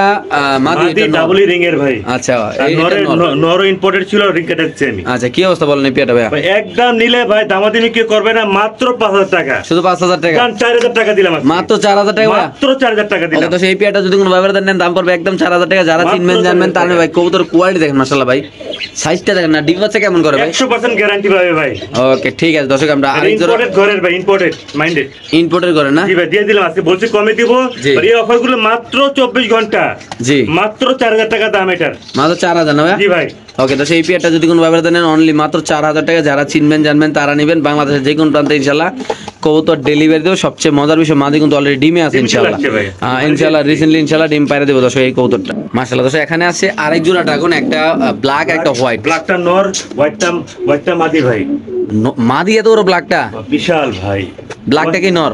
মাদি, মাদি এটা নর। ডাবল রিং এর ভাই। আচ্ছা আর এইটা নর। নরও ইম্পোর্টেড ছিল, রিং কাটাচ্ছি আমি। আচ্ছা কি অবস্থা বলেন এই পেয়ারটা ভাইয়া? ভাই একদম নিলে ভাই দামাদামি কেউ করবে না, মাত্র 5000 টাকা। শুধু 5000 টাকা? কারণ 4000 টাকা দিলাম আজকে। মাত্র 4000 টাকা ভাইয়া? মাত্র 4000 টাকা ওকে দিলাম। তো সেই পেয়ারটা যদি কোনো ব্যবধান নেন দাম পড়বে একদম 4000 টাকা। যারা মাত্র চিনবেন জানবেন 4000 তার টাকা। ভাই কবুতর কোয়ালিটি দেখেন মাশাআল্লাহ ভাই, সাইজটা দেখেন না, ডিম বাচ্চা কেমন করে ভাই? 100% গ্যারান্টি পাবে ভাই। ওকে ঠিক আছে দর্শক আমরা আরেক জোড়া ইম্পোর্টেড ঘরের ভাই, ইম্পোর্টেড মাইন্ডেড। ইম্পোর্টের করে না? জি ভাই দিয়ে দিলাম আজকে, বলছি কমে দিব। জি। আর এই অফারগুলো মাত্র 24 ঘন্টা, জি মাত্র 4000 টাকা দাম এটার। মাত্র 4000 না ভাইয়া? জি ভাই। ওকে তো সেই পেয়ারটা যদি কোনো ব্যবধান নেন অনলি মাত্র 4000 টাকা। যারা চিনবেন জানবেন তারা নেবেন। বাংলাদেশের যে কোনো প্রান্তে ইনশাআল্লাহ কবুতর ডেলিভারি দেবো। সবচেয়ে মজার বিষয় মাদি কিন্তু অলরেডি ডিমে আছে ডিম চলে ইনশাআল্লাহ। আসছে ভাই। ইনশাআল্লাহ রিসেন্টলি ইনশাআল্লাহ ডিম পাইরে দেবো দর্শক এই কবুতরটা মাশাআল্লাহ। দর্শক এখানে আছে আরেক জোড়া ড্রাগন, একটা ব্ল্যাক একটা হোয়াইট। ব্ল্যাকটা নর, হোয়াইটটা মাদি ভাই। মাদি এত বড় ব্ল্যাকটা? বিশাল ভাই। ব্ল্যাকটা কি নর?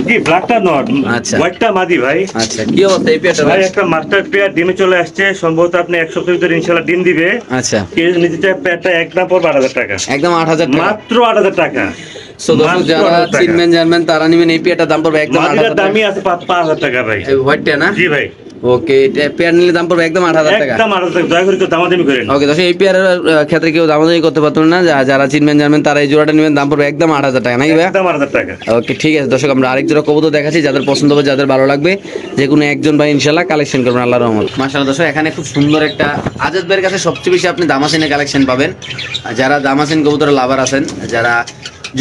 জি ব্ল্যাকটা নর, আচ্ছা। হোয়াইটটা মাদি ভাই। আচ্ছা কি অবস্থা এই পেয়ারটা ভাই ভাই? একটা মাস্টার পেয়ার ডিমে চলে আসছে, সম্ভবত আপনি 1 সপ্তাহের ভিতরে ইনশাআল্লাহ ডিম দিবে। আচ্ছা কেউ নিতে চায় পেয়ারটা একদম পড়বে 8000 টাকা। একদম 8000 টাকা। মাত্র 8000 টাকা। সো দর্শক মাত্র যারা 8000 টাকা। চিনবেন জানবেন তারা নেবেন। এই পেয়ারটার দাম পড়বে একদম মাদিটার 8000 টাকা। দামই আছে 5000 টাকা ভাই। এই হোয়াইটটা না? জি ভাই। ওকে এটা পেয়ার নিলে দাম পড়বে একদম 8000 টাকা। একদম 8000 টাকা, দয়া করে কেউ দামাদামি করেন। ওকে দর্শক এই পেয়ারের ক্ষেত্রে কেউ দামাদামি করতে পারবেন না। যারা চিনবেন জানবেন তারা এই জোড়াটা নেবেন। দাম পড়বে একদম 8000 টাকা নাকি ভাই? একদম 8000 টাকা। ওকে ঠিক আছে দর্শক আমরা আরেক জোড়া কবুতর দেখাচ্ছি, যাদের পছন্দ হবে যাদের ভালো লাগবে যে কোনো একজন ভাই ইনশাআল্লাহ কালেকশন করবেন আল্লাহর রহমত। মাশাআল্লাহ দর্শক এখানে খুব সুন্দর একটা আজাদ ভাইয়ের কাছে সবচেয়ে বেশি আপনি দামাসিনের কালেকশন পাবেন। আর যারা দামাসিন কবুতরের লাভার আছেন, যারা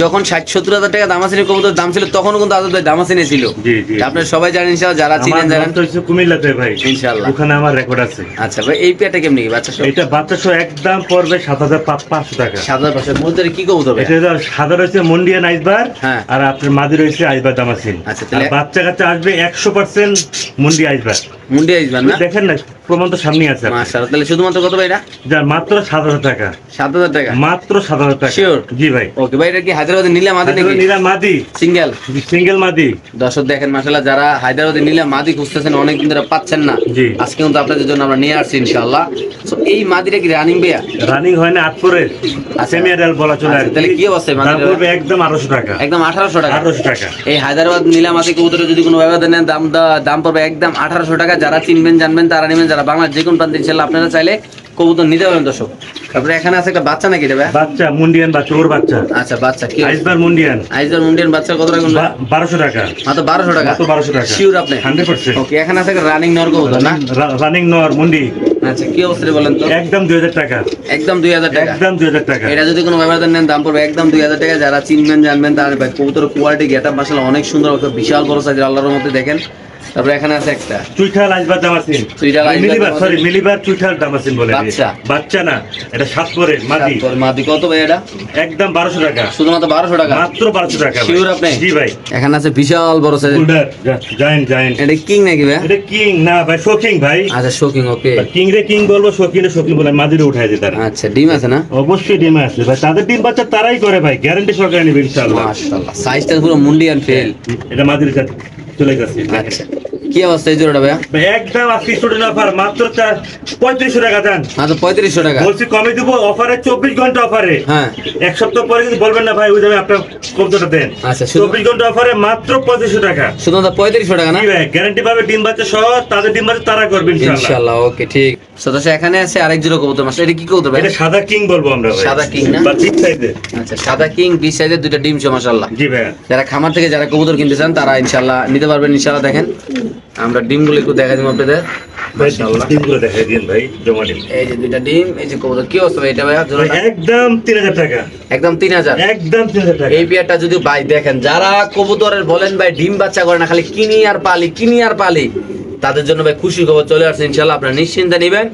যখন 60-70 হাজার টাকা দামাসিনের কবুতর দাম ছিল তখনও কিন্তু আজাদ ভাই দামাসিনে ছিল। জি জি। আপনারা সবাই জানেন ইনশাআল্লাহ, যারা চিনেন জানেন। আমার হচ্ছে কুমিল্লাতে ভাই। ইনশাআল্লাহ। ওখানে আমার রেকর্ড আছে। আচ্ছা ভাই এই পেয়ারটা কেমনি কি বাচ্চা সহ? এটা বাচ্চা সহ একদম পড়বে 7500 টাকা। 7500 মধ্যে কি কবুতর ভাই? এটা সাদা রয়েছে মন্ডিয়ান আইসবার, হ্যাঁ। আর আপনার মাদি রয়েছে আইসবার দামাসিন। আচ্ছা, আর তাহলে বাচ্চা কাচ্চা আসবে 100% মুন্ডি আইসবার। মুন্ডি আইসবেন না? দেখেন না, প্রমাণ তো সামনে আছে। মাশাআল্লাহ তাহলে শুধুমাত্র কত ভাই এটা? যার মাত্র 7000 টাকা। 7000 টাকা মাত্র 7000 টাকা। Sure? জি ভাই। ওকে ভাই এটা কি হায়দ্রাবাদে নিলাম মাদি নাকি? নিরা মাদি, সিঙ্গেল? সিঙ্গেল মাদি। দর্শক দেখেন মাশাআল্লাহ যারা হায়দ্রাবাদে নিলাম মাদি খুঁজতেছেন অনেকদিন ধরে পাচ্ছেন না, জি। আজকে কিন্তু আপনাদের জন্য আমরা নিয়ে আসছি ইনশাআল্লাহ। সো এই মাদিটা কি রানিং ভাইয়া? রানিং হয় না, 8 পরে সেমি অ্যাডাল্ট বলা চলে আচ্ছা, আর কি। তাহলে কি অবস্থা এই দাম মাদিটার? পড়বে একদম 1800 টাকা। একদম 1800 টাকা। 1800 টাকা। এই হায়দ্রাবাদ নিলাম মাদি কবুতরে যদি কোনো ব্যবধান নেন দাম পড়বে একদম 1800 টাকা। যারা চিনবেন জানবেন তারা নেবেন। যারা বাংলার যে কোনো প্রান্তে ইনশাআল্লাহ আপনারা চাইলে কবুতর নিতে পারবেন দর্শক। তারপরে এখানে আছে একটা বাচ্চা নাকি রে ভাই? বাচ্চা মুন্ডিয়ান বাচ্চা, ওর বাচ্চা। আচ্ছা বাচ্চা কি? আইসবার মুন্ডিয়ান। আইজার মুন্ডিয়ান বাচ্চা কত টাকা? 1200 টাকা। মাত্র 1200 টাকা। মাত্র 1200 টাকা। শিওর আপনি? 100%। ওকে এখানে আছে একটা রানিং নর কবুতর না? রানিং নর মুন্ডি। আচ্ছা কি অবস্থা রে বলেন তো? একদম 2000 টাকা। একদম 2000 টাকা। একদম 2000 টাকা। এটা যদি কোনো ব্যবধান নেন দাম পড়বে একদম 2000 টাকা। যারা চিনবেন জানবেন তার ভাই কবুতর কোয়ালিটি গেটআপ মাশাআল্লাহ অনেক সুন্দর, বিশাল বড় সাইজের আল্লাহর মধ্যে দেখেন তারপরে এখানে আছে একটা চুইঠাল আইসবার দামাসিন, চুইঠাল আইসবার মিলিবার, দামাসিন। সরি মিলিবার চুইঠাল দামাসিন বলে বাচ্চা। বাচ্চা না, এটা 7 পরে মাদি, তারপর মাদি কত ভাই এটা? একদম 1200 টাকা, শুধুমাত্র 1200 টাকা। মাত্র 1200 টাকা ভাই। শিওর আপনি? জি ভাই। এখানে আছে বিশাল বড় সাইজের, বুলডার জায়েন্ট জায়েন্ট, এটা কিং নাকি ভাই? এটা কিং না ভাই, শোকিং ভাই। আচ্ছা শোকিং, ওকে। কিং রে কিং বলবো, শোকিং রে শোকিং বলে, মাদিরে উঠাই দিতে তারা। আচ্ছা ডিম আছে না? অবশ্যই ডিম আছে ভাই, তাদের ডিম বাচ্চা তারাই করে ভাই, গ্যারান্টি সহকারে নিবে ইনশাআল্লাহ। মাশাআল্লাহ, সাইজটা পুরো মুন্ডিয়ান ফেল। এটা মাদিরে সাথে চলে যাচ্ছে। আচ্ছা কি অবস্থা এই জোড়াটা ভাই? ভাই একদম আজকে স্টুডেন্ট অফার, মাত্র 3500 টাকা দেন। মাত্র 3500 টাকা। বলছি কমে দিব, অফারে 24 ঘন্টা অফারে। হ্যাঁ এক সপ্তাহ পরে যদি বলবেন না ভাই, ওই দামে আপনার কবুতরটা দেন। আচ্ছা, শুধু- 24 ঘন্টা অফারে মাত্র 2500 টাকা। শুধুমাত্র 3500 টাকা না? জি ভাই, গ্যারান্টি পাবে, ডিম বাচ্চা সহ, তাদের ডিম বাচ্চা তারা করবে ইনশাআল্লাহ। ইনশাআল্লাহ, ওকে ঠিক। সদস্য এখানে আছে আরেক জোড়া কবুতর মাছ, এটা কি কবুতর ভাই? এটা সাদা কিং বলবো আমরা ভাই। সাদা king না? বা বিগ সাইজের। আচ্ছা সাদা কিং, বিগ সাইজের দুইটা ডিম সহ মাশাআল্লাহ। জি ভাই। যারা খামার থেকে যারা কবুতর কিনতে চান তারা ইনশাআল্লাহ নিতে পারবেন ইনশাআল্লাহ। দেখেন আমরা ডিমগুলো একটু দেখা দিব আপনাদের। ভাই মাশাআল্লাহ, ডিমগুলো দেখাই দিন ভাই, জমা ডিম। এই যে দুইটা ডিম, এই যে কবুতর। কি অবস্থা ভাই এটা ভাই ভাই জোড়াটা? একদম 3000 টাকা, একদম 3000। একদম 3000 টাকা। এই পেয়ারটা যদি ভাই দেখেন, যারা কবুতরের বলেন ভাই ডিম বাচ্চা করে না, খালি কিনি আর পালি কিনি আর পালি, তাদের জন্য ভাই খুশি খবর চলে আসছে ইনশাআল্লাহ। আপনারা নিশ্চিন্তে নেবেন,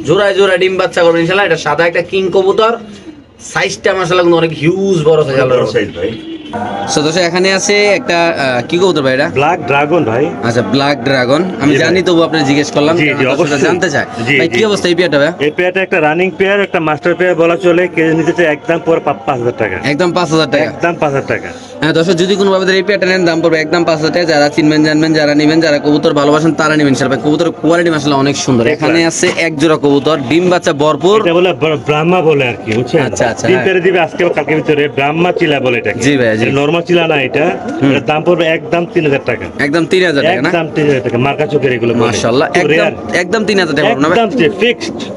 জোড়ায় জোড়ায় ডিম বাচ্চা করবেন ইনশাআল্লাহ। এটা সাদা একটা কিং কবুতর, সাইজটা মাশাআল্লাহ কিন্তু অনেক হিউজ বড় সাইজ। বড় সাইজ ভাই। সদস্য এখানে আছে একটা কি কবুতর ভাই এটা? ব্ল্যাক ড্রাগন ভাই। আচ্ছা ব্ল্যাক ড্রাগন, আমি জি ভাই। জানি তবু আপনি জিজ্ঞেস করলাম, জি, জি, কারণ দর্শকরা অবশ্যই। জানতে চায় জি, ভাই জি। কি অবস্থা এই পেয়ারটা ভাই? এই পেয়ারটা একটা রানিং পেয়ার, একটা মাস্টার পেয়ার বলা চলে, কেজি নিতে চাই একদম পর 5000 টাকা, একদম 5000 টাকা। একদম 5000 টাকা। হ্যাঁ দর্শক, যদি কোনো ভাবে এই পেয়ারটা নেন দাম পড়বে একদম 5000 টাকা। যারা চিনবেন জানবেন, যারা নেবেন, যারা কবুতর ভালোবাসেন তারা নেবেন ইনশাআল্লাহ। কবুতরের কোয়ালিটি মাশাআল্লাহ অনেক সুন্দর। এখানে আছে এক জোড়া কবুতর, ডিম বাচ্চা ভরপুর। এটা বলে ব্রাহ্মা বলে আর কি, বুঝছেন? আচ্ছা, আচ্ছা, তিন হ্যাঁ। পেয়ারে দিবে আজকে বা কালকে ভিতরে, ব্রাহ্মা চিলা বলে এটাকে। জি ভাই, জি। নরমাল চিলা না এটা, এটার দাম পড়বে একদম 3000 টাকা, একদম 3000 টাকা না? একদম 3000 টাকা। মার্কা চোখের এগুলো বলে। মাশাআল্লাহ, খুব একদম rare। একদম 3000 টাকা না ভাই? একদম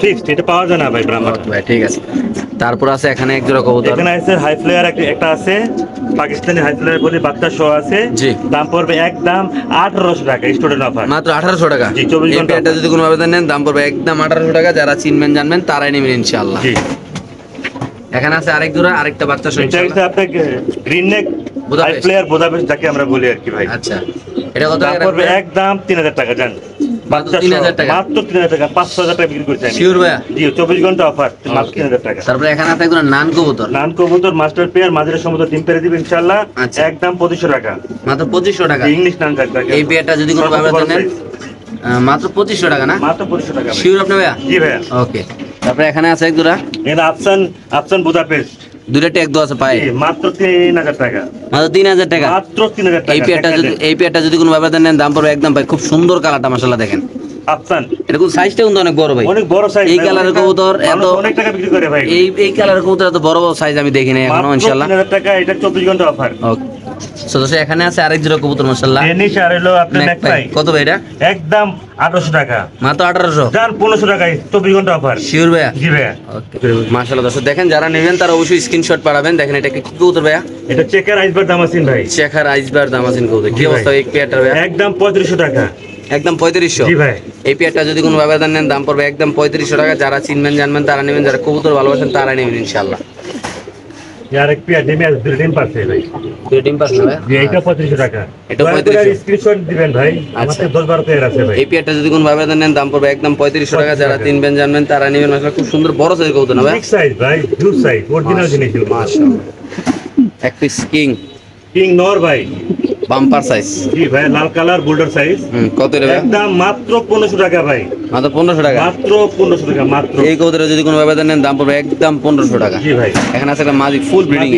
ফিক্সড, এটা পাওয়া যায় না ভাই ব্রাহ্মা। ওকে ভাই ঠিক আছে। তারপর আছে এখানে এক জোড়া কবুতর, এখানে আছে হাই ফ্লেয়ার একটা আছে, পাকিস্তানি হাই ফ্লেয়ার বলে, বাচ্চা সহ আছে। জি। দাম পড়বে একদম 1800 টাকা, স্টুডেন্ট অফার। মাত্র 1800 টাকা। জি, 24 এই ঘন্টা পেয়ারটা যদি কোনো ভাবে নেন দাম পড়বে একদম 1800 টাকা। যারা চিনবেন জানবেন তারাই নেবেন ইনশাআল্লাহ। জি। এখানে আছে আরেক জোড়া, আরেকটা বাচ্চা সহ এটা হচ্ছে ইনশাআল্লাহ। আপনার গ্রিন নেক হাই বুদাপেস্ট। ফ্লেয়ার বোদাপেস্ট, যাকে আমরা বলি আর কি ভাই। আচ্ছা এটা কত দাম টাকা পড়বে রাখবেন? একদম 3000 টাকা, জান। বাচ্চা 3000 টাকা? মাত্র 3000 টাকা, 5000 টাকা বিক্রি করছি আমি। শিওর ভাইয়া? জি, 24 ঘন্টা অফার, মাত্র 3000 টাকা। তারপরে এখানে আছে একজন নান কবুতর, নান কবুতর মাস্টার পেয়ার, মাঝের সমুদ্র ডিম পেরে দিবে ইনশাআল্লাহ, আচ্ছা। একদম 2500 টাকা। মাত্র 2500 টাকা। ইংলিশ নান থাকবে। এই পেয়ারটা যদি কোনো ভাবে বড় নেন size। মাত্র 2500 টাকা না? মাত্র 2500 টাকা ভাই। শিওর আপনি ভাইয়া? জি ভাইয়া। ওকে। তারপরে এখানে আছে এক জোড়া, এটা আফসান বুদাপেস্ট, দুইটা ট্যাগ দেওয়া আছে পায়ে, জি, মাত্র 3000 টাকা, মাত্র 3000 টাকা। মাত্র 3000 টাকা। এই পেয়ারটা যদি কোনো ভাবে নেন দাম পড়বে একদম ভাই, খুব সুন্দর কালারটা মাশাআল্লাহ। দেখেন আফসান এটা কোন সাইজটা কিন্তু অনেক বড় ভাই। অনেক বড় সাইজ, এই কালারের কবুতর এত অনেক টাকা বিক্রি করে ভাই। এই কালারের কবুতর এত বড় বড় সাইজ আমি দেখিনি এখনো মাত্র ইনশাআল্লাহ। 3000 টাকা, এটা 24 ঘন্টা অফার। ওকে। সদস্য এখানে আছে আরেক জোড়া কবুতর মাশাআল্লাহ। ডেনিশ আর হলো আপনার নেক নেকটাই, পাই। কত ভাই এটা? একদম 1800 টাকা, মাত্র 1800। জান 1500 টাকায় 24 ঘন্টা অফার। শিওর ভাইয়া? জি ভাইয়া। ওকে মাশাআল্লাহ। দর্শক দেখেন, যারা নেবেন তারা অবশ্যই স্ক্রিনশট পাঠাবেন। দেখেন এটা কি কবুতর ভাইয়া? এটা চেকার আইসবার দামাসিন ভাই, চেকার আইসবার দামাসিন কবুতর। কি জি ভাই। অবস্থা এই পেয়ারটার ভাইয়া? একদম 3500 টাকা। একদম 3500। জি ভাই। এই পেয়ারটা যদি কোনো ভাবে নেন দাম পড়বে একদম 3500 টাকা। যারা চিনবেন জানবেন তারা নেবেন, যারা কবুতর ভালোবাসেন তারা নেবেন ইনশাআল্লাহ। यार एक पिया डेमी आज দুই দিন পাচ্ছে ভাই, দুই ডিম পাস না ভাই? যে এটা 3500 টাকা, এটা 3500 স্ক্রিনশট দিবেন ভাই, আচ্ছা। আমাদের 10 12 পেয়ার আছে ভাই। এই পেয়ারটা যদি কোনো ভাবে নেন দাম পড়বে একদম 3500 টাকা। যারা চিনবেন জানবেন তারা নেবেন মাশাআল্লাহ। খুব সুন্দর বড় সাইজের কবুতর না ভাই? বিগ সাইজ ভাই, হিউজ সাইজ, অরিজিনাল জিনিস এগুলো। মাশাআল্লাহ। এক পিস কিং কিং নর ভাই, বাম্পার সাইজ। জি ভাই, লাল কালার বোল্ডার সাইজ, কত রে ভাই? একদম মাত্র 1500 টাকা ভাই, মাত্র 1500 টাকা। মাত্র 1500 টাকা মাত্র। এই কবুতরের যদি কোনো ভাবে নেন দাম পড়বে একদম 1500 টাকা। জি ভাই। এখানে আছে একটা মাদি ফুল ব্রিডিং।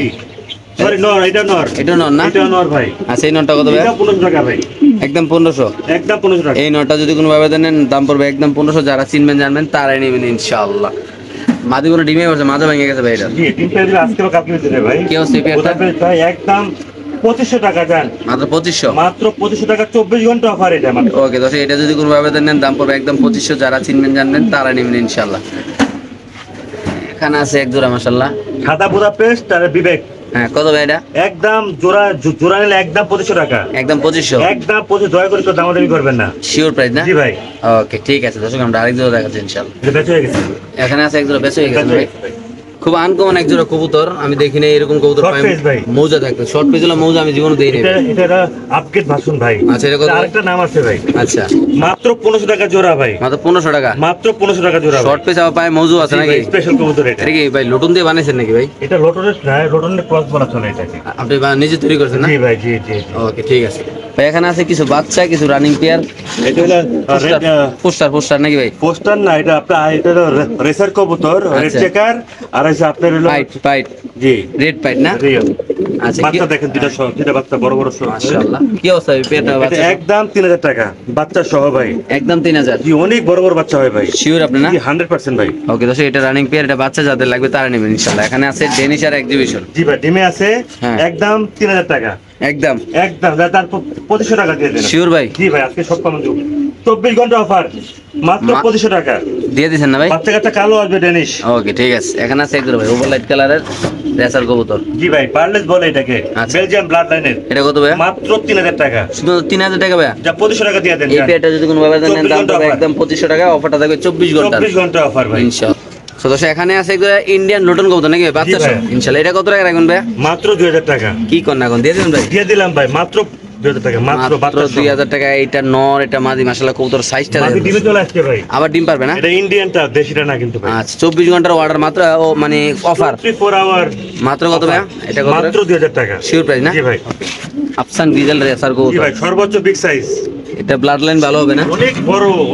সরি নর, এটা নর, এটা নর না? এটা নর ভাই। আচ্ছা এই নরটা কত ভাই? এটা 1500 টাকা ভাই, একদম 1500। একদম 1500 টাকা। এই নরটা যদি কোনো ভাবে নেন দাম পড়বে একদম 1500। যারা চিনবেন জানবেন তারাই নেবেন ইনশাআল্লাহ। মাদি কোনো ডিমে বসে, মাথা ভেঙে গেছে ভাই এটা। জি, তিন পেয়ার দিলে আজকে বা কালকে দিতে ভাই। কি অবস্থা এই পেয়ারটা? ভাই একদম 2500 টাকা জান, মাত্র 2500। মাত্র 2500 টাকা, 24 ঘন্টা অফার এটা মাত্র। ওকে দর্শক, এটা যদি কোনো ভাবে নেন দাম পড়বে একদম 2500। যারা চিনবেন জানবেন তারা নেবেন ইনশাআল্লাহ। এখানে আছে এক জোড়া মাশাআল্লাহ, সাদা বুদাপেস্ট আর বিবেক, হ্যাঁ কত ভাই এটা? একদম জোড়া নিলে একদম 2500 টাকা, একদম 2500। একদম 2500। দয়া করে তো দামাদামি করবেন না। শিওর প্রাইস না? জি ভাই, ওকে ঠিক আছে দর্শক, আমরা আরেক জোড়া দেখাচ্ছি ইনশাআল্লাহ। এটা বেঁচে হয়ে গেছে। এখানে আছে এক জোড়া বেঁচে হয়ে গেছে ভাই। খুব আনকমন এক জোড়া কবুতর, আমি দেখি না এরকম কবুতর Short face ভাই। মৌজা থাকবে। শর্ট পেজ হলো মৌজা, আমি জীবনে দেই নাই। এটা আপগ্রেড ভার্সন ভাই। আচ্ছা, এটা কত? আরেকটা নাম আছে ভাই। আচ্ছা, মাত্র 1500 টাকা জোড়া ভাই। মাত্র 1500 টাকা। মাত্র 1500 টাকা জোড়া। শর্ট পেজ আবার পায় মৌজু আছে নাকি? স্পেশাল কবুতর এটা। এটা কি ভাই লটন দিয়ে বানাইছেন নাকি ভাই? এটা লোটনের না, লোটনের ক্রস বলা চলে এটাকে। আপনি নিজে তৈরি করছেন না? জি ভাই, জি জি। ওকে, ঠিক আছে ভাই। এখানে আছে কিছু বাচ্চা, কিছু রানিং পেয়ার। এটা হলো পোস্টার নাকি ভাই? পোস্টার না, এটা আপনার এটা হলো রেসার কবুতর, রেড আচ্ছা। চেকার, আর হচ্ছে আপনার হলো পাইট জি রেড পাইট না? রিয়েল। আচ্ছা, বাচ্চা দেখেন দুইটা সহ, দুইটা বাচ্চা বড় বড় সহ। মাশাআল্লাহ। কি অবস্থা ভাই পেয়ারটা এটা বাচ্চা? একদম 3000 টাকা বাচ্চা সহ ভাই। একদম 3000। জি, অনেক বড় বড় বাচ্চা হয় ভাই। শিওর আপনি না? জি 100% ভাই। ওকে দর্শক, এটা রানিং পেয়ার, এটা বাচ্চা যাদের লাগবে তারা নেবেন ইনশাআল্লাহ। এখানে আছে ডেনিশ আর এক্সিবিশন। জি ভাই, ডিমে আছে। হ্যাঁ। একদম 3000 টাকা। একদম একদম তার 2500 টাকা দিয়ে দেন। শিওর ভাই? জি ভাই, আজকে সব কম দিব। 24 ঘন্টা অফার, মাত্র 2500 টাকা। দিয়ে দিছেন না ভাই? বাচ্চা কাচ্চা কালো আসবে ডেনিশ। ওকে, ঠিক আছে। এখানে আছে একদম ভাই ওভার লাইট কালারের রেসার কবুতর। জি ভাই, পার্লেস বলে এটাকে, আচ্ছা। বেলজিয়াম ব্লাড লাইনের। এটা কত ভাই? মাত্র 3000 টাকা। শুধু 3000 টাকা ভাই? যা 2500 টাকা দিয়ে দেন। এই পেয়ারটা যদি কোনো ভাবে দেন 24 দাম ঘন্টা পড়বে offer। একদম 2500 টাকা। অফারটা থাকবে 24 ঘন্টা 24 ঘন্টা অফার ভাই। ইনশাআল্লাহ। তো দর্শক, এখানে আছে একদম ইন্ডিয়ান লটন কবুতর নাকি ভাই? বাচ্চা সহ ভাই। ইনশাআল্লাহ। এটা কত টাকা রাখবেন ভাই? মাত্র 2000 টাকা কি করেন এখন দিয়ে দিবেন ভাই? দিয়ে দিলাম ভাই, মাত্র 2000 টাকা। মাত্র মাত্র বাচ্চা 2000 টাকা। এটা নর, এটা মাদি। মাশাআল্লাহ কবুতর সাইজটা মাঝে ডিমে চলে আসছে ভাই। আবার ডিম পারবে না? এটা ইন্ডিয়ানটা, দেশিটা না কিন্তু ভাই। আচ্ছা, 24 ঘন্টার অর্ডার মাত্র, ও মানে অফার 24 আওয়ার মাত্র কত ভাই? এটা কত? মাত্র 2000 টাকা। শিওর প্রাইস না? জি ভাই। আফসান ডিজেল রেসার জি কবুতর। ভাই, সর্বোচ্চ বিগ সাইজ। এটা ব্লাড লাইন ভালো হবে না?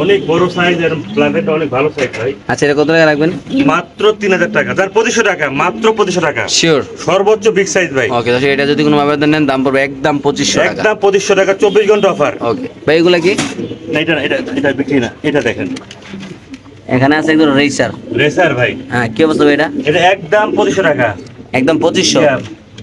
অনেক বড় সাইজ, এর প্ল্যানেটটা অনেক ভালো সাইজ ভাই। আচ্ছা, এটা কত টাকা রাখবেন? মাত্র 3000 টাকা। যার 2500 টাকা, মাত্র 2500 টাকা। শিওর? সর্বোচ্চ বিগ সাইজ ভাই। ওকে দর্শক, এটা যদি কোনো আবেদন নেন দাম পড়বে একদম 2500 টাকা। একদম 2500 টাকা, 24 ঘন্টা অফার। ওকে ভাই, এগুলা কি? না, এটা বিক্রি না, এটা দেখেন এখানে আছে একদম রেসার। রেসার ভাই। হ্যাঁ, কি অবস্থা ভাই এটা? এটা একদম 2500 টাকা। একদম 2500?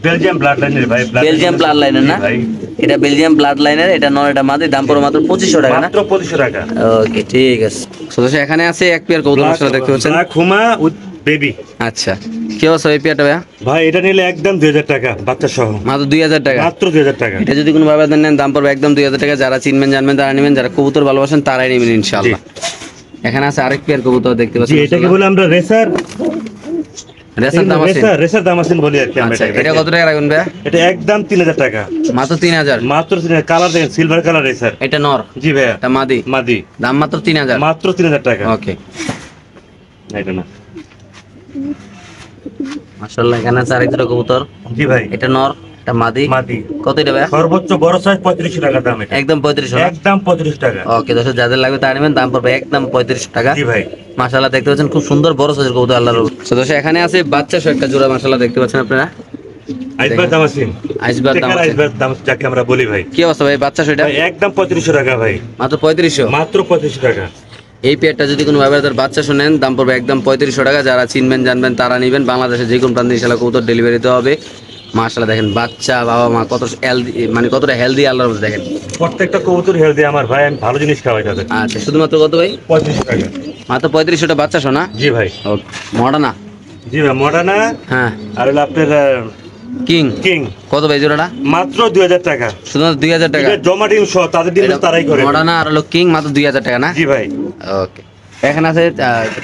বেলজিয়াম ব্লাড লাইনের ভাই। বেলজিয়াম ব্লাড লাইনের না? ভাই, এটা বেলজিয়াম ব্লাড লাইনের, এটা নর, এটা মাদি। দাম পড়বে মাত্র 2500 টাকা না? মাত্র 2500 টাকা। ওকে, ঠিক আছে। তো দর্শক, এখানে আছে এক পেয়ার কবুতর মাশাআল্লাহ দেখতে পাচ্ছেন। Black Huma with baby. আচ্ছা, কি অবস্থা এই পেয়ারটা ভাই? ভাই, এটা নিলে একদম 2000 টাকা বাচ্চা সহ। মাত্র 2000 টাকা? মাত্র 2000 টাকা। এটা যদি কোনো ভাবে নেন দাম পড়বে একদম 2000 টাকা। যারা চিনবেন জানবেন তারা নেবেন, যারা কবুতর ভালোবাসেন তারাই নেবেন ইনশাআল্লাহ। এখানে আছে আরেক পেয়ার কবুতর দেখতে জি, পাচ্ছেন। এটাকে বলে আমরা রেসার। রেসার দাম আছে? রেসার দাম আছেন বলি আর কি আমরা আচ্ছা, এটাকে। এটা কত টাকা রাখবেন ভাই? এটা একদম 3000 টাকা। মাত্র 3000? মাত্র 3000। কালার দেখেন, সিলভার কালার রেসার। এটা নর? জি ভাইয়া। এটা মাদি? মাদি। দাম মাত্র 3000? মাত্র 3000 টাকা। ওকে, না, এটা না। মাশাআল্লাহ। এখানে আছে আরেক জোড়া কবুতর। জি ভাই। এটা নর, এটা মাদি। মাদি। কত এটা ভাই? সর্বোচ্চ বড় সাইজ 3500 টাকা দাম এটা। একদম 3500 না? একদম 3500 টাকা। ওকে দর্শক, যাদের লাগবে তারা নেবেন, দাম পড়বে একদম 3500 টাকা। জি ভাই। মাশাআল্লাহ দেখতে পাচ্ছেন খুব সুন্দর বড় সাইজের কবুতর আল্লাহর। তো দর্শক, এখানে আছে বাচ্চা সহ একটা জোড়া মাশাআল্লাহ দেখতে পাচ্ছেন আপনারা। আইসবার দাম আছেন। আইসবার দাম আছে। আইসবার দাম যাকে আমরা বলি ভাই। কি অবস্থা ভাই বাচ্চা সহ এটা? ভাই, একদম 3500 টাকা ভাই। মাত্র 3500? মাত্র 3500 টাকা। এই পেয়ারটা যদি কোনো ভাবে তার বাচ্চা শুনেন দাম পড়বে একদম 3500 টাকা। যারা চিনবেন জানবেন তারা নেবেন। বাংলাদেশে যে কোনো প্রান্তে ইনশাআল্লাহ কবুতর ডেলিভারি দিতে হবে। মাশাআল্লাহ দেখেন বাচ্চা, বাবা মা কত হেলদি, মানে কতটা হেলদি আল্লাহর মধ্যে দেখেন। প্রত্যেকটা কবুতর হেলদি আমার ভাই, আমি ভালো জিনিস খাওয়াই তাদের। আচ্ছা, শুধুমাত্র কত ভাই? 3500 টাকা। মাত্র 3500টা বাচ্চা শোনা? জি ভাই। ওকে, মডার্না? জি ভাই, মডার্না। হ্যাঁ। আর হলো আপনার কিং? কিং। কত ভাই জোড়াটা? মাত্র 2000 টাকা। শুধুমাত্র 2000 টাকা? এটা জমা ডিম সহ, তাদের ডিম তারাই করে। মডার্না আর হলো কিং মাত্র 2000 টাকা না? জি ভাই। ওকে, এখানে আছে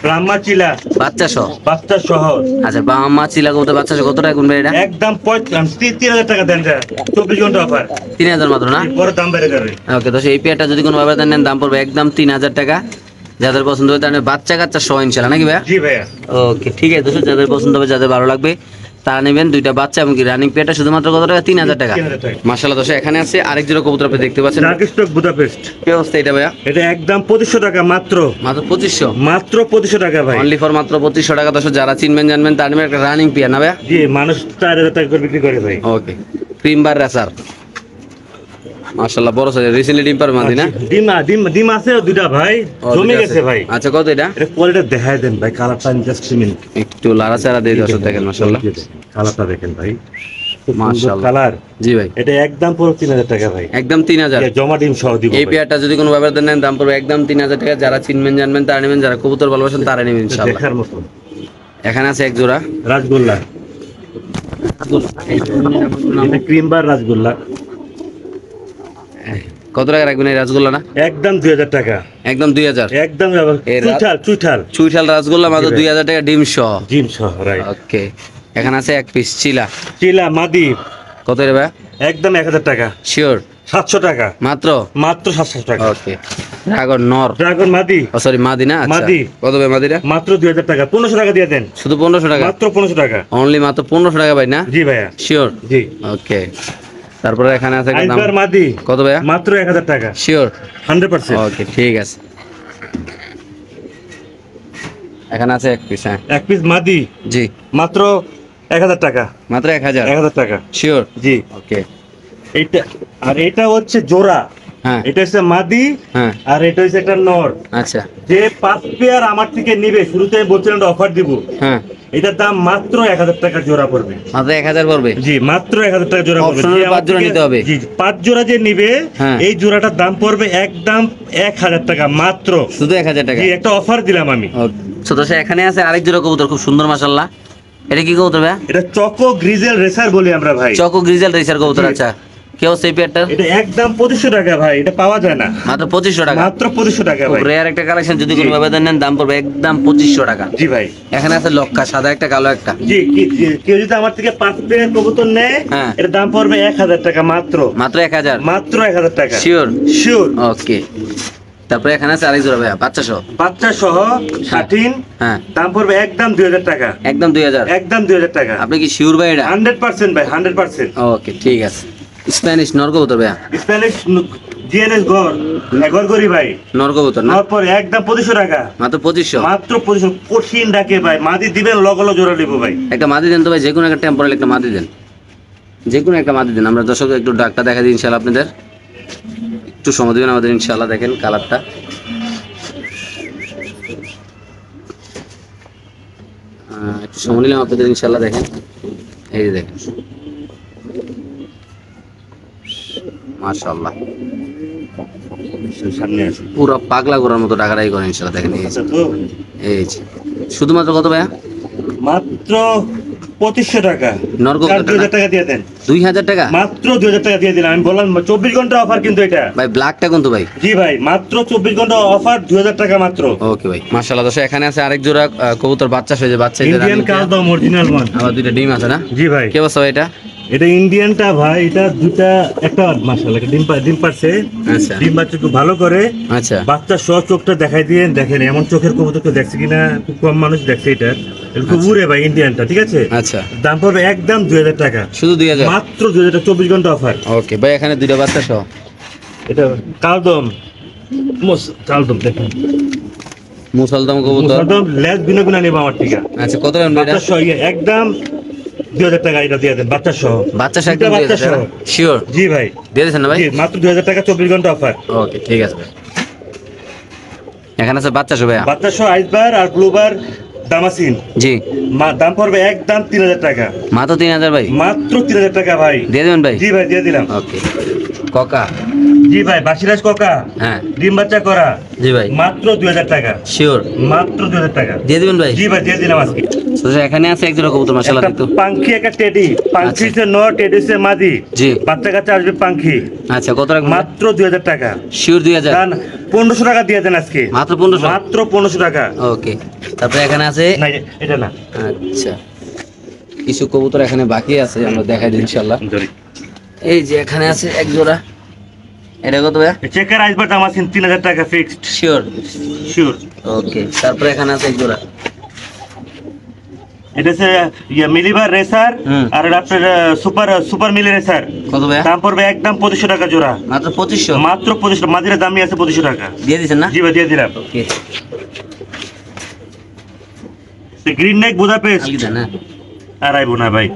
ব্রাহ্মা চিলা বাচ্চা সহ। বাচ্চা সহ। আচ্ছা, বাবা চিলা কত বাচ্চা সহ কত টাকা কোন ভাই এটা? একদম 3000 টাকা দেন যা। 24 ঘন্টা অফার। 3000 মাত্র না? পরে দাম বেড়ে যাবে। ওকে, তো এই পেয়ারটা যদি কোনো ভাবে নেন দাম পড়বে একদম 3000 টাকা। যাদের পছন্দ হবে তাদের বাচ্চা কাচ্চা সহ ইনশাআল্লাহ নাকি ভাই? জি ভাইয়া। ওকে, ঠিক আছে দর্শক, যাদের পছন্দ হবে যাদের ভালো লাগবে তারা নেবেন। দুইটা বাচ্চা এবং রানিং পেয়ারটা শুধুমাত্র কত টাকা? 3000 টাকা। 3000 টাকা। মাশাআল্লাহ দর্শক, এখানে আছে আরেক জোড়া কবুতর আপনি দেখতে পাচ্ছেন। ডার্কস্টক বুদাপেস্ট। কি অবস্থা এটা ভাইয়া? এটা একদম 2500 টাকা মাত্র। মাত্র 2500? মাত্র 2500 টাকা ভাই। অনলি ফর মাত্র 2500 টাকা। দর্শক, যারা চিনবেন জানবেন তার নেবেন। একটা রানিং পেয়ার না ভাইয়া? জি, মানুষ 4000 টাকা করে বিক্রি করে ভাই। ওকে, ক্রিম বার রেসার মাশাআল্লাহ বড় সাইজ। রিসেন্টলি ডিম পার মাদি না? ডিম আছে দুইটা ভাই, জমে গেছে ভাই। আচ্ছা, কত এটা? এটা কোয়ালিটি দেখায় দেন ভাই, কালারটা জাস্ট মিনিট। একটু লাড়াচাড়া দিয়ে দর্শক দেখেন মাশাআল্লাহ। কালারটা দেখেন ভাই, মাশাআল্লাহ কালার। জি ভাই, এটা একদম পুরো 3000 টাকা ভাই। একদম 3000? জমা ডিম সহ দিব এই ভাই। পেয়ারটা যদি কোনো ব্যাপারে নেন দাম পড়বে একদম 3000 টাকা। যারা চিনবেন জানবেন তারা নেবেন, যারা কবুতর ভালোবাসেন তারা নেবেন ইনশাআল্লাহ। দেখার মতো। এখানে আছে এক জোড়া রাসগোল্লা। এটা ক্রিম বার রাসগোল্লা। কত টাকা রাখবেন এই রাসগোল্লা না? একদম 2000 টাকা, একদম 2000। একদম এই চুইঠাল চুইঠাল রাসগোল্লা মাত্র 2000 টাকা ডিম সহ। জিম সহ, রাইট। ওকে, এখানে আছে এক পিস চিলা। চিলা মাদি কত রে ভাই? একদম 1000 টাকা, শিওর 700 টাকা, মাত্র 700 টাকা। ওকে, ড্রাগন নর, ড্রাগন মাদি, ও সরি মাদি না, আচ্ছা মাদি। কত ভাই মাদিরা? মাত্র 2000 টাকা, 1500 টাকা দিয়ে দেন। শুধু 1500 টাকা? মাত্র 1500 টাকা, অনলি মাত্র 1500 টাকা ভাই না? জি ভাইয়া, শিওর? জি। ওকে, তারপরে এখানে আছে একটা দাম আইসবার মাদি কত ভাইয়া? মাত্র 1000 টাকা, শিওর? 100%। ওকে ঠিক আছে, এখানে আছে এক পিস। হ্যাঁ এক পিস মাদি জি, মাত্র 1000 টাকা, মাত্র 1000। 1000 টাকা, শিওর? জি। ওকে, এটা আর এটা হচ্ছে জোড়া, হ্যাঁ এটা হচ্ছে মাদি হ্যাঁ, আর এটা হচ্ছে একটা নর। আচ্ছা যে 5 পেয়ার আমার থেকে নিবে, শুরুতে আমি বলছিলাম অফার দিব, হ্যাঁ, এটার দাম মাত্র 1000 টাকা জোড়া পড়বে। মাত্র 1000 পড়বে? জি, মাত্র 1000 টাকা জোড়া পড়বে। Optional যে আমার 5 জোড়া থেকে- নিতে হবে? জি, 5 জোড়া যে নিবে, হ্যাঁ। এই জোড়াটার দাম পড়বে একদম 1000 টাকা মাত্র। শুধু 1000 টাকা? জি, একটা অফার দিলাম আমি। তো দর্শক এখানে আছে আরেক জোড়া কবুতর, খুব সুন্দর মাশাআল্লাহ। এটা কি কবুতর ভাই? এটা চকো গ্রিজেল রেসার বলি আমরা ভাই। চকো গ্রিজেল রেসার কবুতর। জি। আচ্ছা, কেউ সেই পেয়ারটার? এটা একদম 2500 টাকা ভাই, এটা পাওয়া যায় না। মাত্র 2500 টাকা? মাত্র 2500 টাকা ভাই। রেয়ার একটা কালেকশন, যদি জি। কোনো ভাবে নেন দাম পড়বে একদম 2500 টাকা। জি ভাই। এখানে আছে লক্কা, সাদা একটা কালো একটা। জি, কেউ যদি আমার থেকে 5 পেয়ার কবুতর নেয়, হ্যাঁ। এর দাম পড়বে 1000 টাকা মাত্র। মাত্র 1000? মাত্র 1000 টাকা। শিওর? শিওর। ওকে, তারপরে এখানে আছে আরেক জোড়া ভাইয়া, বাচ্চা সহ। বাচ্চা সহ স্বাধীন, হ্যাঁ, দাম পড়বে একদম 2000 টাকা, একদম 2000? একদম 2000 টাকা। আপনি কি শিওর ভাই এটা? 100% ভাই, 100%। ওকে ঠিক আছে। স্প্যানিশ নর কবুতর ভাইয়া? স্প্যানিশ জিএনএস গড়গড়ি ভাই, নর কবুতর না? নর পরে একদম 2500 টাকা, মাত্র 2500? মাত্র 2500। কঠিন ডাকে ভাই, মাদি দিবেন লগলো জোড়া দিব ভাই। একটা মাদি দেন তো ভাই, যে কোনো একটা টেম্পোরাল একটা মাদি দেন, যে কোনো একটা মাদি দেন। আমরা দর্শক একটু ডাকটা দেখা দিই ইনশাল্লাহ, আপনাদের একটু সময় দেবেন আমাদের ইনশাল্লাহ। দেখেন কালারটা, একটু সময় নিলাম আপনাদের ইনশাল্লাহ। দেখেন, এই যে দেখেন মাশাআল্লাহ, সামনে আছে পুরো পাগলা করার মতো টাকাটাই করেন ইনশাল্লাহ। দেখেন এই যে, আচ্ছা তো এই যে শুধুমাত্র কত ভাইয়া? মাত্র 2500 টাকা, নর কবুতরটা না? 2000 টাকা দিয়ে দেন। 2000 টাকা? মাত্র 2000 টাকা দিয়ে দিলাম। আমি বললাম 24 ঘন্টা অফার কিন্তু এটা। ভাই ব্ল্যাকটা কিন্তু ভাই? জি ভাই, মাত্র 24 ঘন্টা অফার, 2000 টাকা মাত্র। ওকে ভাই, মাশাআল্লাহ। দর্শক এখানে আছে আরেক জোড়া কবুতর, বাচ্চা হয়েছে, বাচ্চা ইন্ডিয়ান কালদম অরিজিনাল ওয়ান। আবার দুইটা ডিম আছে না? জি ভাই। কি অবস্থা ভাই এটা? এটা ইন্ডিয়ানটা ভাই, এটা দুটা একটা মাশাআল্লাহ ডিম পারছে। আচ্ছা ডিম বাচ্চা খুব ভালো করে। আচ্ছা, বাচ্চা সহ চোখটা দেখাই দিয়ে দেখেন, এমন চোখের কবুতর তো দেখছে কিনা, খুব কম মানুষ দেখছে এটা। এটা খুব উড়ে ভাই ইন্ডিয়ানটা, ঠিক আছে? আচ্ছা, দাম পড়বে একদম 2000 টাকা, শুধু 2000? মাত্র 2000 টাকা, 24 ঘন্টা অফার। ওকে ভাই, এখানে দুইটা বাচ্চা সহ। এটা কালদম কালদম দেখেন, মুসলদম কবুতর। কালদম লেজ ভিন্ন ভিন্ন নেব আমার থেকে। আচ্ছা, কত রাখবেন এটা? বাচ্চা সহ একদম 2000 টাকা এটা দিয়ে দেন, বাচ্চা সহ। বাচ্চা সহ দুইটা একদম বাচ্চা সহ। শিওর? জি ভাই, দিয়ে দিয়েছেন না ভাই? জি মাত্র 2000 টাকা, 24 ঘন্টা অফার। ওকে ঠিক আছে ভাই। এখানে আছে বাচ্চা সহ ভাইয়া? বাচ্চা সহ আইসবার আর ব্লুবার দামাসিন, জি, দাম পড়বে একদম 3000 টাকা, মাত্র 3000 ভাই? মাত্র 3000 টাকা ভাই। দিয়ে দেবেন ভাই? জি ভাই, দিয়ে দিলাম। ওকে, ককা? জি ভাই, বাসিরাজ কোকা, হ্যাঁ ডিম বাচ্চা করা, জি ভাই। মাত্র 2000 টাকা, শিওর? মাত্র 2000 টাকা। দিয়ে দিবেন ভাই? জি ভাই, দিয়ে দিলাম আজকে। তো এখানে আছে এক জোড়া কবুতর মাশাআল্লাহ একটা দেখতো। পাঙ্খি, একটা টেডি। পাঙ্খি আচ্ছা। সে নর, টেডি সে মাদি। জি। বাচ্চা কাচ্চা আসবে পাঙ্খি। আচ্ছা, কত রাখবেন? মাত্র 2000 টাকা। শিওর 2000? দান 1500 টাকা দিয়ে দেন আজকে, মাত্র 1500? মাত্র 1500 টাকা। ওকে, তারপরে এখানে আছে, না এটা না, আচ্ছা কিছু কবুতর এখানে বাকি আছে, আমরা দেখাই দিই ইনশাআল্লাহ। এই যে এখানে আছে এক জোড়া, এটা কত ভাইয়া? চেকার আইসবার দাম আছে 3000 টাকা ফিক্সড। শিওর? শিওর। ওকে, তারপরে এখানে আছে এক জোড়া, এটা হচ্ছে মিলিবার রেসার, হুম। আর এটা আপনার সুপার মিলি রেসার। কত ভাইয়া? দাম পড়বে একদম 2500 টাকা জোড়া, মাত্র 2500? মাত্র 2500। মাদিরা দামই আছে 2500 টাকা। দিয়ে দিচ্ছেন না? জি ভাই, দিয়ে দিলাম। ওকে, গ্রিন নেক বুদাপেস্ট, আলগি দেন না? আর আইবো না ভাই।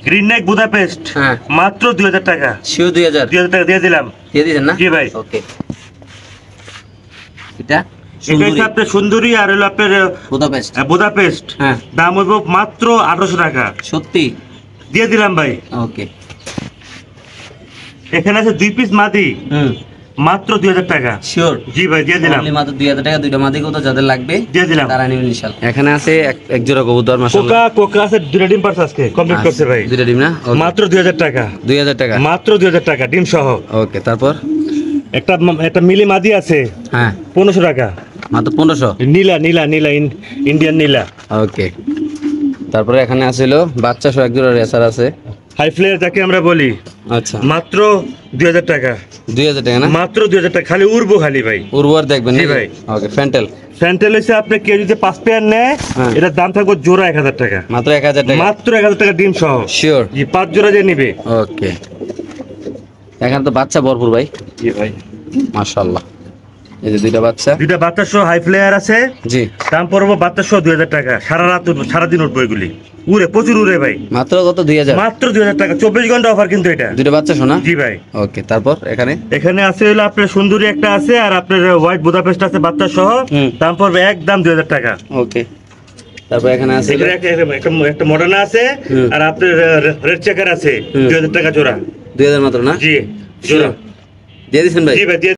গ্রিন নেক বুদাপেস্ট, হ্যাঁ, মাত্র 2000 টাকা, শিওর 2000? 2000 টাকা দিয়ে দিলাম। দিয়ে দিচ্ছেন না? জি ভাই। ওকে, এটা এটা হচ্ছে আপনার সুন্দরী, আর হলো আপনার বুদাপেস্ট? বুদাপেস্ট। হ্যাঁ, দাম হইব মাত্র 1800 টাকা, সত্যি? দিয়ে দিলাম ভাই। ওকে, এখানে আছে 2 পিস মাদি, হুম, মাত্র 2000 টাকা। শিওর? জি ভাই, দিয়ে দিলাম। Only মাত্র 2000 টাকা, দুইটা মাদি কবুতর যাদের লাগবে দিয়ে দিলাম। তারা নিবেন ইনশাআল্লাহ। এখানে আছে এক জোড়া কবুতর মাশাআল্লাহ। কোকা আছে, দুটো ডিম পারছে আজকে, কমপ্লিট করছে ভাই। দুইটা ডিম না? ওকে, মাত্র 2000 টাকা, 2000 টাকা? মাত্র 2000 টাকা ডিম সহ। ওকে, তারপর একটা মিলি মাদি আছে হ্যাঁ 1500 টাকা, মাত্র 1500। নীলা নীলা নীলা ইন্ডিয়ান নীলা। ওকে, তারপরে এখানে আছিল বাচ্চা সহ এক জোড়া রেসার আছে। হাই ফ্লেয়ার যাকে আমরা বলি, আচ্ছা মাত্র 2000 টাকা, 2000 টাকা না? মাত্র 2000 টাকা, খালি উড়বো খালি ভাই। উর্বর দেখবেন জি নাকি? ভাই। ওকে, ফ্যান্টেল স্যান্টেল হচ্ছে আপনি কেউ যদি 5 পেয়ার নেয়, হ্যাঁ। এটার দাম থাকবে জোড়া 1000 টাকা, মাত্র 1000 টাকা? মাত্র 1000 টাকা ডিম সহ। শিওর? জি, 5 জোড়া যে নিবে। ওকে, এখানে তো বাচ্চা ভরপুর ভাই, জি ভাই, মাশাআল্লাহ। এই যে দুইটা বাচ্চা। দুইটা বাচ্চা সহ হাই ফ্লেয়ার আছে, জি, দাম পড়বো বাচ্চা সহ 2000 টাকা। সারা রাত উঠবো, সারাদিন উঠবো এগুলি, উড়ে প্রচুর উড়ে ভাই। মাত্র কত? 2000? মাত্র 2000 টাকা, 24 ঘন্টা অফার কিন্তু এটা। দুইটা বাচ্চা শোনা? জি ভাই। ওকে, তারপর এখানে এখানে আছে হলো আপনার সুন্দরী একটা আছে, আর আপনার হোয়াইট বুদাপেস্ট আছে বাচ্চা সহ, হুম। দাম পড়বে একদম 2000 টাকা। ওকে, তারপর এখানে আছে এখানে একটা মডার্ন আছে, হুম। আর আপনার রেড চেকার আছে, হুম। 2000 টাকা জোড়া। 2000 মাত্র না? জি, জোড়া। দিয়ে দিচ্ছেন ভাই? জি ভাই, দিয়ে